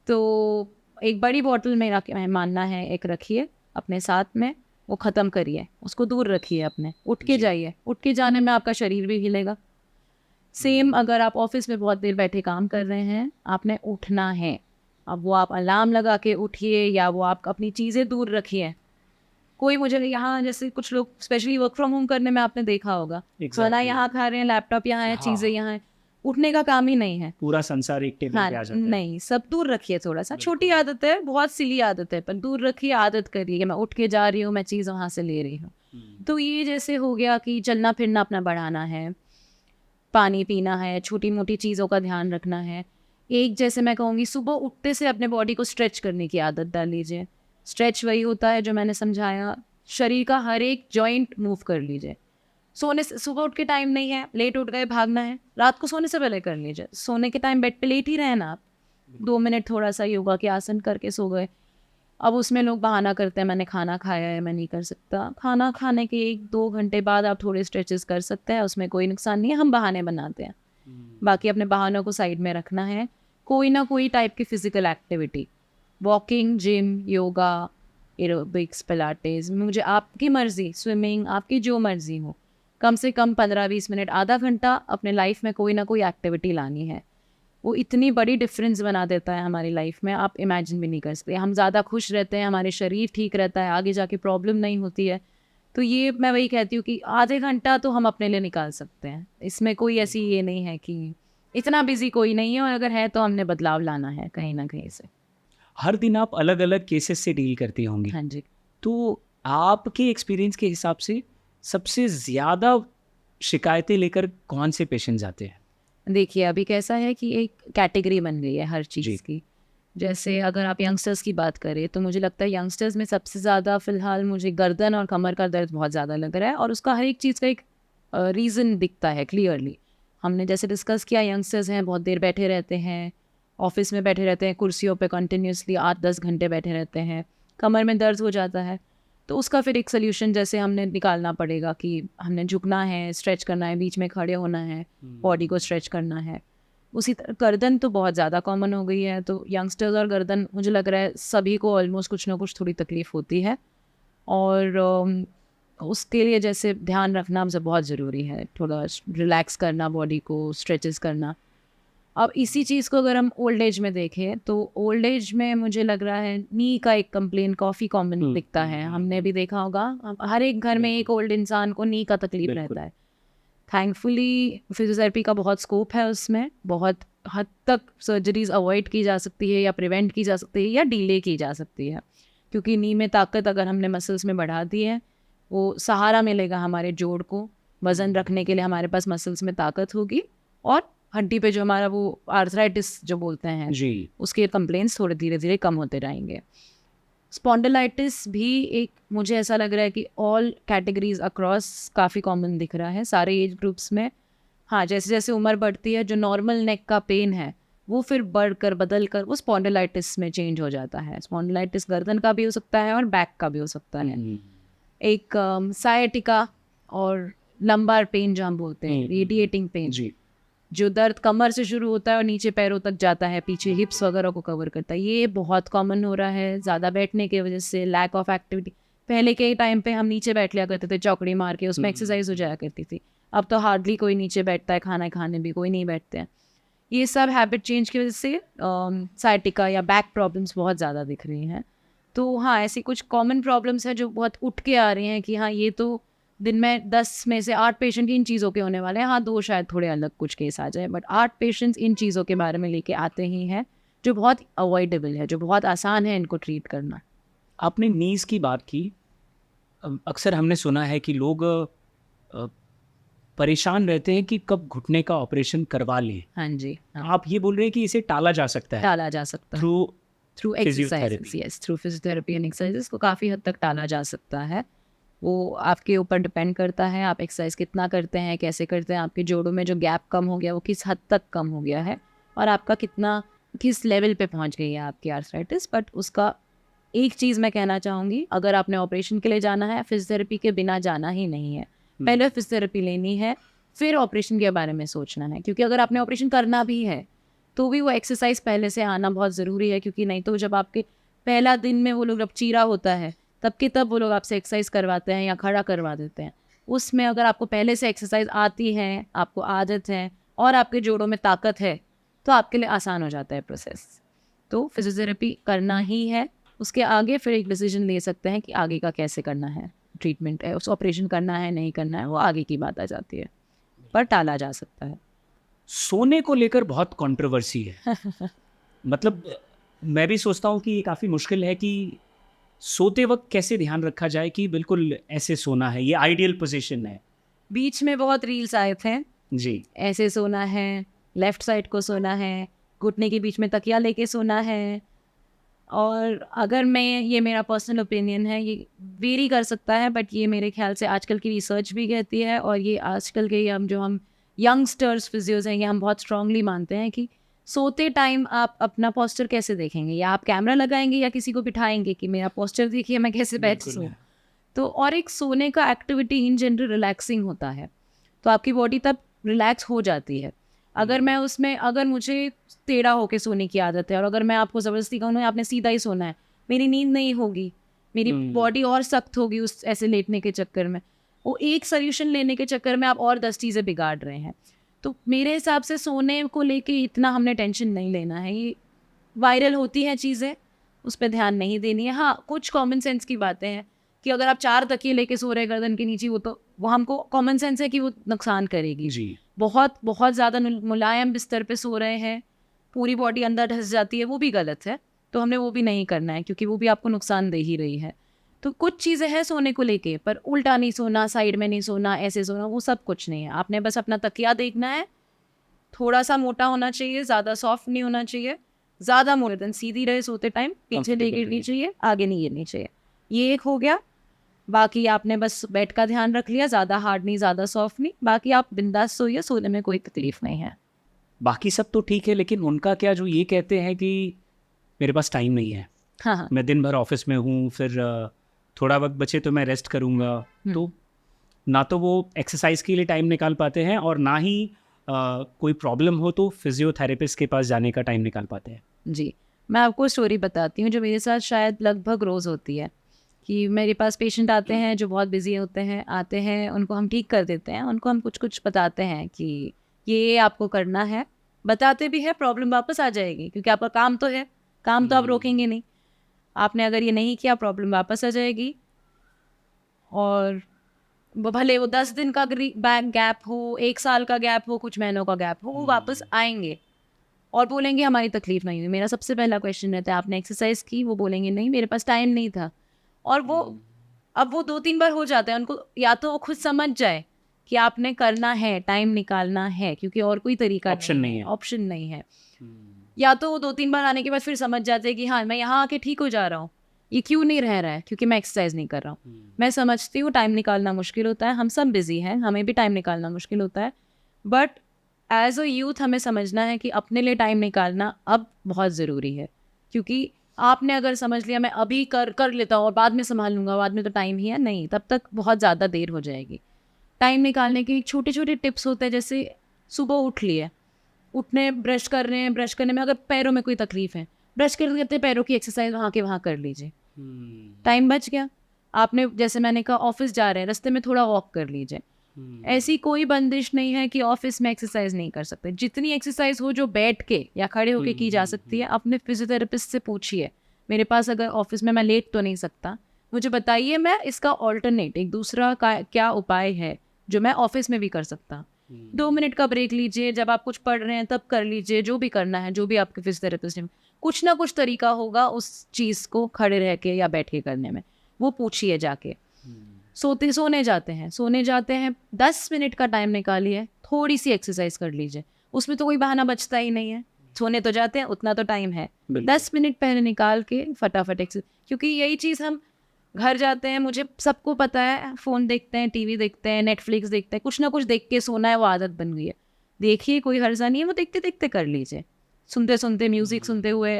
तो एक बड़ी बॉटल मेरा मैं मानना है एक रखिए अपने साथ में, वो ख़त्म करिए, उसको दूर रखिए अपने, उठ के जाइए। उठ के जाने में आपका शरीर भी हिलेगा। सेम अगर आप ऑफिस में बहुत देर बैठे काम कर रहे हैं, आपने उठना है, अब वो आप अलार्म लगा के उठिए या वो आप अपनी चीज़ें दूर रखिए। कोई मुझे यहाँ जैसे कुछ लोग स्पेशली वर्क फ्रॉम होम करने में आपने देखा होगा, खाना यहाँ खा रहे हैं, लैपटॉप यहाँ है, चीज़ें यहाँ है, उठने का काम ही नहीं है, पूरा संसार एक टेबल पे आ जाता है। नहीं, सब दूर रखिए। थोड़ा सा छोटी आदत है, बहुत सिली आदत है, पर दूर रखिए, आदत करिए कि मैं उठ के जा रही हूँ, मैं चीज़ वहाँ से ले रही हूँ। तो ये जैसे हो गया कि चलना फिरना अपना बढ़ाना है। पानी पीना है, छोटी मोटी चीज़ों का ध्यान रखना है। एक जैसे मैं कहूँगी सुबह उठते से अपने बॉडी को स्ट्रेच करने की आदत डाल लीजिए। स्ट्रेच वही होता है जो मैंने समझाया, शरीर का हर एक जॉइंट मूव कर लीजिए। सोने से सुबह उठ के टाइम नहीं है, लेट उठ गए, भागना है, रात को सोने से पहले कर लीजिए। सोने के टाइम बेड पे लेट ही रहे ना आप, 2 मिनट थोड़ा सा योगा के आसन करके सो गए। अब उसमें लोग बहाना करते हैं मैंने खाना खाया है, मैं नहीं कर सकता। खाना खाने के 1-2 घंटे बाद आप थोड़े स्ट्रेचेस कर सकते हैं, उसमें कोई नुकसान नहीं है। हम बहाने बनाते हैं, बाकी अपने बहानों को साइड में रखना है। कोई ना कोई टाइप की physical activity, walking, gym, yoga, aerobics, Pilates, मुझे आपकी मर्जी, स्विमिंग, आपकी जो मर्जी हो, कम से कम 15-20 मिनट, आधा घंटा अपने लाइफ में कोई ना कोई एक्टिविटी लानी है। वो इतनी बड़ी डिफरेंस बना देता है हमारी लाइफ में, आप इमेजिन भी नहीं कर सकते। हम ज़्यादा खुश रहते हैं, हमारे शरीर ठीक रहता है, आगे जाके प्रॉब्लम नहीं होती है। तो ये मैं वही कहती हूँ कि आधे घंटा तो हम अपने लिए निकाल सकते हैं। इसमें कोई ऐसी ये नहीं है कि इतना बिजी कोई नहीं है, और अगर है तो हमने बदलाव लाना है कहीं ना कहीं से। हर दिन आप अलग अलग केसेस से डील करती होंगी, हाँ जी। तो आपके एक्सपीरियंस के हिसाब से सबसे ज़्यादा शिकायतें लेकर कौन से पेशेंट्स आते हैं? देखिए अभी कैसा है कि एक कैटेगरी बन गई है हर जी। चीज़ की। जैसे अगर आप यंगस्टर्स की बात करें तो मुझे लगता है यंगस्टर्स में सबसे ज़्यादा फ़िलहाल मुझे गर्दन और कमर का दर्द बहुत ज़्यादा लग रहा है, और उसका हर एक चीज़ का एक रीज़न दिखता है क्लियरली। हमने जैसे डिस्कस किया, यंगस्टर्स हैं, बहुत देर बैठे रहते हैं, ऑफिस में बैठे रहते हैं, कुर्सियों पे कंटिन्यूसली 8-10 घंटे बैठे रहते हैं, कमर में दर्द हो जाता है। तो उसका फिर एक सोल्यूशन जैसे हमने निकालना पड़ेगा कि हमने झुकना है, स्ट्रेच करना है, बीच में खड़े होना है, बॉडी को स्ट्रेच करना है। उसी तरह गर्दन तो बहुत ज़्यादा कॉमन हो गई है, तो यंगस्टर्स और गर्दन मुझे लग रहा है सभी को ऑलमोस्ट कुछ ना कुछ थोड़ी तकलीफ़ होती है, और उसके लिए जैसे ध्यान रखना हमसे बहुत ज़रूरी है, थोड़ा रिलैक्स करना बॉडी को, स्ट्रेचेस करना। अब इसी चीज़ को अगर हम ओल्ड एज में देखें तो ओल्ड एज में मुझे लग रहा है नी का एक कंप्लेन काफ़ी कॉमन दिखता है। हमने भी देखा होगा, हर एक घर में एक ओल्ड इंसान को नी का तकलीफ रहता है। थैंकफुली फिजियोथेरेपी का बहुत स्कोप है, उसमें बहुत हद तक सर्जरीज अवॉइड की जा सकती है, या प्रिवेंट की जा सकती है, या डिले की जा सकती है, क्योंकि नी में ताकत अगर हमने मसल्स में बढ़ा दी है, वो सहारा मिलेगा हमारे जोड़ को, वज़न रखने के लिए हमारे पास मसल्स में ताकत होगी, और हड्डी पे जो हमारा वो आर्थराइटिस जो बोलते हैं जी। उसके कंप्लेंट्स थोड़े धीरे धीरे कम होते रहेंगे। स्पॉन्डिलाइटिस भी एक मुझे ऐसा लग रहा है कि ऑल कैटेगरीज अक्रॉस काफ़ी कॉमन दिख रहा है सारे एज ग्रुप्स में। हाँ, जैसे जैसे उम्र बढ़ती है जो नॉर्मल नेक का पेन है वो फिर बढ़कर बदल कर वो स्पॉन्डिलाइटिस में चेंज हो जाता है। स्पॉन्डिलाइटिस गर्दन का भी हो सकता है और बैक का भी हो सकता है। एक सायटिका और लंबार पेन जो हम बोलते हैं, रेडिएटिंग पेन, जी। जो दर्द कमर से शुरू होता है और नीचे पैरों तक जाता है, पीछे हिप्स वगैरह को कवर करता है, ये बहुत कॉमन हो रहा है ज़्यादा बैठने की वजह से, लैक ऑफ एक्टिविटी। पहले के टाइम पे हम नीचे बैठ लिया करते थे चौकड़ी मार के, उसमें एक्सरसाइज हो जाया करती थी। अब तो हार्डली कोई नीचे बैठता है, खाना खाने भी कोई नहीं बैठते हैं। ये सब हैबिट चेंज की वजह से साइटिका या बैक प्रॉब्लम्स बहुत ज़्यादा दिख रही हैं। तो हाँ, ऐसी कुछ कॉमन प्रॉब्लम्स हैं जो बहुत उठ के आ रही हैं कि हाँ ये तो दिन में 10 में से 8 पेशेंट इन चीज़ों के होने वाले हैं। हाँ, 2 शायद थोड़े अलग कुछ केस आ जाए, बट 8 पेशेंट्स इन चीज़ों के बारे में लेके आते ही हैं जो बहुत अवॉइडेबल है, जो बहुत आसान है इनको ट्रीट करना। आपने नीज़ की बात की। अक्सर हमने सुना है कि लोग परेशान रहते हैं कि कब घुटने का ऑपरेशन करवा लें। हाँ जी, हाँ, आप ये बोल रहे हैं कि इसे टाला जा सकता है टाला जा सकता है through through exercises. Physiotherapy. Yes, through physiotherapy and exercises को काफ़ी हद तक टाला जा सकता है। वो आपके ऊपर डिपेंड करता है आप एक्सरसाइज कितना करते हैं, कैसे करते हैं, आपके जोड़ों में जो गैप कम हो गया वो किस हद तक कम हो गया है, और आपका कितना किस लेवल पे पहुंच गई है आपकी आर्थराइटिस। बट उसका एक चीज़ मैं कहना चाहूँगी, अगर आपने ऑपरेशन के लिए जाना है, फिजियोथेरेपी के बिना जाना ही नहीं है। पहले फिजियोथेरेपी लेनी है, फिर ऑपरेशन के बारे में सोचना है, क्योंकि अगर आपने ऑपरेशन करना भी है तो भी वो एक्सरसाइज पहले से आना बहुत ज़रूरी है, क्योंकि नहीं तो जब आपके पहला दिन में वो लोग जब चीरा होता है तब के तब वो लोग आपसे एक्सरसाइज करवाते हैं या खड़ा करवा देते हैं। उसमें अगर आपको पहले से एक्सरसाइज आती है, आपको आदत है और आपके जोड़ों में ताकत है, तो आपके लिए आसान हो जाता है प्रोसेस। तो फिजियोथेरेपी करना ही है, उसके आगे फिर एक डिसीजन ले सकते हैं कि आगे का कैसे करना है, ट्रीटमेंट है, उस ऑपरेशन करना है नहीं करना है, वो आगे की बात आ जाती है, पर टाला जा सकता है। सोने को लेकर बहुत कंट्रोवर्सी है। मतलब मैं भी सोचता हूँ कि ये काफ़ी मुश्किल है कि सोते वक्त कैसे ध्यान रखा जाए कि बिल्कुल ऐसे सोना है, ये आइडियल पोजीशन है। बीच में बहुत रील्स आए थे जी। ऐसे सोना है, लेफ़्ट साइड को सोना है, घुटने के बीच में तकिया लेके सोना है। और अगर मैं, ये मेरा पर्सनल ओपिनियन है, ये वेरी कर सकता है, बट ये मेरे ख्याल से आजकल की रिसर्च भी कहती है, और ये आजकल के हम यंगस्टर्स फिजियोज हैं, ये हम बहुत स्ट्रांगली मानते हैं कि सोते टाइम आप अपना पोस्चर कैसे देखेंगे, या आप कैमरा लगाएंगे या किसी को बिठाएंगे कि मेरा पोस्चर देखिए, मैं कैसे बैठ बिल्कुल। सोऊं। तो और एक सोने का एक्टिविटी इन जनरल रिलैक्सिंग होता है, तो आपकी बॉडी तब रिलैक्स हो जाती है। अगर मैं उसमें, अगर मुझे टेढ़ा होके सोने की आदत है और अगर मैं आपको ज़बरदस्ती कहूँ ना आपने सीधा ही सोना है, मेरी नींद नहीं होगी, मेरी बॉडी और सख्त होगी उस ऐसे लेटने के चक्कर में। वो एक सोल्यूशन लेने के चक्कर में आप और 10 चीज़ें बिगाड़ रहे हैं। तो मेरे हिसाब से सोने को लेके इतना हमने टेंशन नहीं लेना है। ये वायरल होती हैं चीज़ें, उस पे ध्यान नहीं देनी है। हाँ, कुछ कॉमन सेंस की बातें हैं कि अगर आप 4 तकिए लेके सो रहे हैं गर्दन के नीचे, वो हमको कॉमन सेंस है कि वो नुकसान करेगी। जी। बहुत बहुत ज़्यादा मुलायम बिस्तर पे सो रहे हैं, पूरी बॉडी अंदर धंस जाती है, वो भी गलत है। तो हमने वो भी नहीं करना है, क्योंकि वो भी आपको नुकसान दे ही रही है। तो कुछ चीज़ें हैं सोने को लेके, पर उल्टा नहीं सोना, साइड में नहीं सोना, ऐसे सोना, वो सब कुछ नहीं है। आपने बस अपना तकिया देखना है, थोड़ा सा मोटा होना चाहिए, ज़्यादा सॉफ्ट नहीं होना चाहिए, ज़्यादा मोटा, सीधी रहे सोते टाइम, पीछे नहीं गिरनी चाहिए, आगे नहीं गिरनी चाहिए। ये एक हो गया। बाकी आपने बस बेड का ध्यान रख लिया, ज़्यादा हार्ड नहीं, ज़्यादा सॉफ्ट नहीं, बाकी आप बिंदास सोइए, सोने में कोई तकलीफ नहीं है। बाकी सब तो ठीक है, लेकिन उनका क्या जो ये कहते हैं कि मेरे पास टाइम नहीं है, हाँ हाँ। मैं दिन भर ऑफिस में हूँ, फिर थोड़ा वक्त बचे तो मैं रेस्ट करूँगा, तो ना तो वो एक्सरसाइज के लिए टाइम निकाल पाते हैं और ना ही कोई प्रॉब्लम हो तो फिजियोथेरेपिस्ट के पास जाने का टाइम निकाल पाते हैं। जी, मैं आपको स्टोरी बताती हूँ जो मेरे साथ शायद लगभग रोज़ होती है। कि मेरे पास पेशेंट आते हैं जो बहुत बिजी होते हैं, आते हैं, उनको हम ठीक कर देते हैं, उनको हम कुछ कुछ बताते हैं कि ये आपको करना है, बताते भी है, प्रॉब्लम वापस आ जाएगी, क्योंकि आपका काम तो है, काम तो आप रोकेंगे नहीं। आपने अगर ये नहीं किया, प्रॉब्लम वापस आ जाएगी। और भले वो 10 दिन का गैप हो, 1 साल का गैप हो, कुछ महीनों का गैप हो, वो वापस आएंगे और बोलेंगे हमारी तकलीफ नहीं हुई। मेरा सबसे पहला क्वेश्चन रहता है, आपने एक्सरसाइज की? वो बोलेंगे नहीं, मेरे पास टाइम नहीं था। और वो अब वो 2-3 बार हो जाता है, उनको या तो वो खुद समझ जाए कि आपने करना है, टाइम निकालना है, क्योंकि और कोई तरीका ऑप्शन नहीं है। ऑप्शन नहीं है। या तो वो 2-3 बार आने के बाद फिर समझ जाते हैं कि हाँ, मैं यहाँ आके ठीक हो जा रहा हूँ, ये क्यों नहीं रह रहा है, क्योंकि मैं एक्सरसाइज नहीं कर रहा हूँ। मैं समझती हूँ टाइम निकालना मुश्किल होता है, हम सब बिजी हैं, हमें भी टाइम निकालना मुश्किल होता है, बट एज अ यूथ हमें समझना है कि अपने लिए टाइम निकालना अब बहुत ज़रूरी है। क्योंकि आपने अगर समझ लिया मैं अभी कर लेता हूँ और बाद में संभाल लूँगा, बाद में तो टाइम ही है, नहीं, तब तक बहुत ज़्यादा देर हो जाएगी। टाइम निकालने के छोटे छोटे टिप्स होते हैं, जैसे सुबह उठ लिए, उठने ब्रश कर रहे हैं, ब्रश करने में अगर पैरों में कोई तकलीफ है, ब्रश करते करते पैरों की एक्सरसाइज वहाँ के वहाँ कर लीजिए, टाइम बच गया। आपने, जैसे मैंने कहा, ऑफिस जा रहे हैं, रास्ते में थोड़ा वॉक कर लीजिए। ऐसी कोई बंदिश नहीं है कि ऑफिस में एक्सरसाइज नहीं कर सकते। जितनी एक्सरसाइज हो जो बैठ के या खड़े होके की जा सकती है, अपने फिजियोथेरेपिस्ट से पूछिए, मेरे पास अगर ऑफिस में मैं लेट तो नहीं सकता, मुझे बताइए, मैं इसका ऑल्टरनेट, एक दूसरा का क्या उपाय है जो मैं ऑफिस में भी कर सकता। 2 मिनट का ब्रेक लीजिए, जब आप कुछ पढ़ रहे हैं तब कर लीजिए, जो भी करना है, जो भी आपके फिजियोथेरेपिस्ट ने, कुछ ना कुछ तरीका होगा उस चीज़ को खड़े रह के या बैठ के करने में, वो पूछिए जाके। सोने जाते हैं 10 मिनट का टाइम निकालिए, थोड़ी सी एक्सरसाइज कर लीजिए, उसमें तो कोई बहाना बचता ही नहीं है, सोने तो जाते हैं, उतना तो टाइम है, 10 मिनट पहले निकाल के फटाफट एक्सरसाइज। क्योंकि यही चीज़ हम घर जाते हैं, मुझे सबको पता है, फ़ोन देखते हैं, टीवी देखते हैं, नेटफ्लिक्स देखते हैं, कुछ ना कुछ देख के सोना है, वो आदत बन गई है। देखिए, कोई हर्जा नहीं है, वो देखते देखते कर लीजिए, सुनते सुनते, म्यूज़िक सुनते हुए,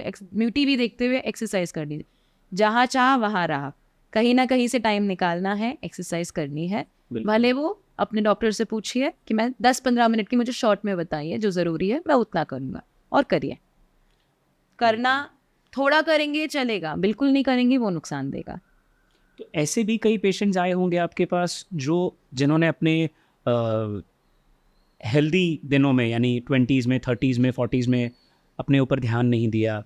टीवी देखते हुए एक्सरसाइज कर लीजिए। जहाँ चाह वहाँ रहा, कहीं ना कहीं से टाइम निकालना है, एक्सरसाइज करनी है। भले वो अपने डॉक्टर से पूछिए कि मैं 10-15 मिनट की मुझे शॉर्ट में बताइए, जो ज़रूरी है मैं उतना करूँगा, और करिए। करना थोड़ा करेंगे चलेगा, बिल्कुल नहीं करेंगे वो नुकसान देगा। तो ऐसे भी कई पेशेंट्स आए होंगे आपके पास जिन्होंने अपने हेल्दी दिनों में, यानी 20s में, 30s में, 40s में अपने ऊपर ध्यान नहीं दिया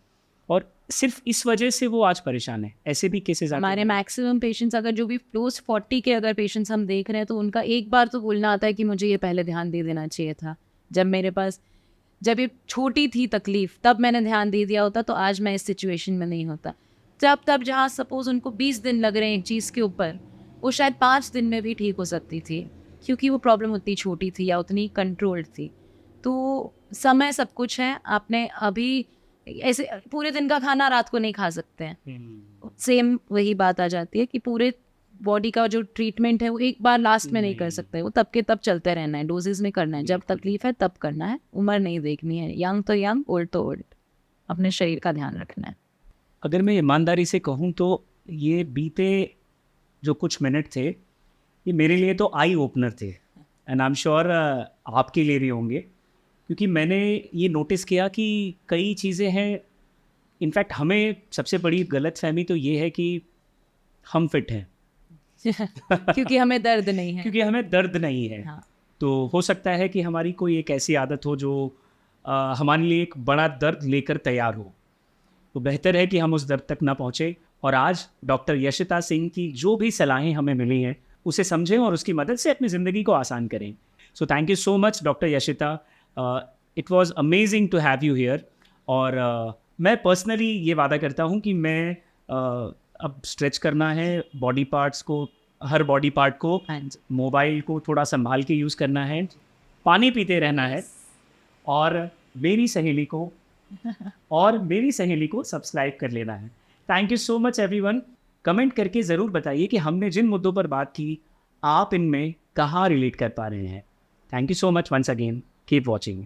और सिर्फ इस वजह से वो आज परेशान है। ऐसे भी केसेस हमारे मैक्सिमम पेशेंट्स, अगर जो भी क्लोज 40 के अगर पेशेंट्स हम देख रहे हैं, तो उनका एक बार तो बोलना आता है कि मुझे ये पहले ध्यान दे देना चाहिए था, जब ये छोटी थी तकलीफ, तब मैंने ध्यान दे दिया होता तो आज मैं इस सिचुएशन में नहीं होता। तब जहाँ सपोज उनको 20 दिन लग रहे हैं एक चीज़ के ऊपर, वो शायद 5 दिन में भी ठीक हो सकती थी। क्योंकि वो प्रॉब्लम उतनी छोटी थी या उतनी कंट्रोल्ड थी। तो समय सब कुछ है। आपने अभी ऐसे पूरे दिन का खाना रात को नहीं खा सकते हैं। सेम वही बात आ जाती है कि पूरे बॉडी का जो ट्रीटमेंट है वो एक बार लास्ट में नहीं कर सकते, वो तब के तब चलते रहना है, डोजेस में करना है, जब तकलीफ है तब करना है, उम्र नहीं देखनी है, यंग तो यंग, ओल्ड तो ओल्ड, अपने शरीर का ध्यान रखना है। अगर मैं ईमानदारी से कहूँ तो ये बीते जो कुछ मिनट थे ये मेरे लिए तो आई ओपनर थे, एंड आई एम श्योर आपके लिए भी होंगे, क्योंकि मैंने ये नोटिस किया कि कई चीज़ें हैं। इनफैक्ट हमें सबसे बड़ी गलतफहमी तो ये है कि हम फिट हैं क्योंकि हमें दर्द नहीं है। क्योंकि हमें दर्द नहीं है। हाँ। तो हो सकता है कि हमारी कोई एक ऐसी आदत हो जो हमारे लिए एक बड़ा दर्द लेकर तैयार हो। तो बेहतर है कि हम उस दर्द तक ना पहुँचे, और आज डॉक्टर यशिता सिंह की जो भी सलाहें हमें मिली हैं उसे समझें और उसकी मदद से अपनी ज़िंदगी को आसान करें। So thank you so much doctor Yashita, it was amazing to have you here. और मैं पर्सनली ये वादा करता हूँ कि मैं अब स्ट्रेच करना है बॉडी पार्ट्स को, हर बॉडी पार्ट को, मोबाइल को थोड़ा संभाल के यूज़ करना है, पानी पीते रहना है, और मेरी सहेली को सब्सक्राइब कर लेना है। Thank you so much everyone. Comment करके ज़रूर बताइए कि हमने जिन मुद्दों पर बात की आप इनमें कहाँ रिलेट कर पा रहे हैं। Thank you so much once again, keep watching.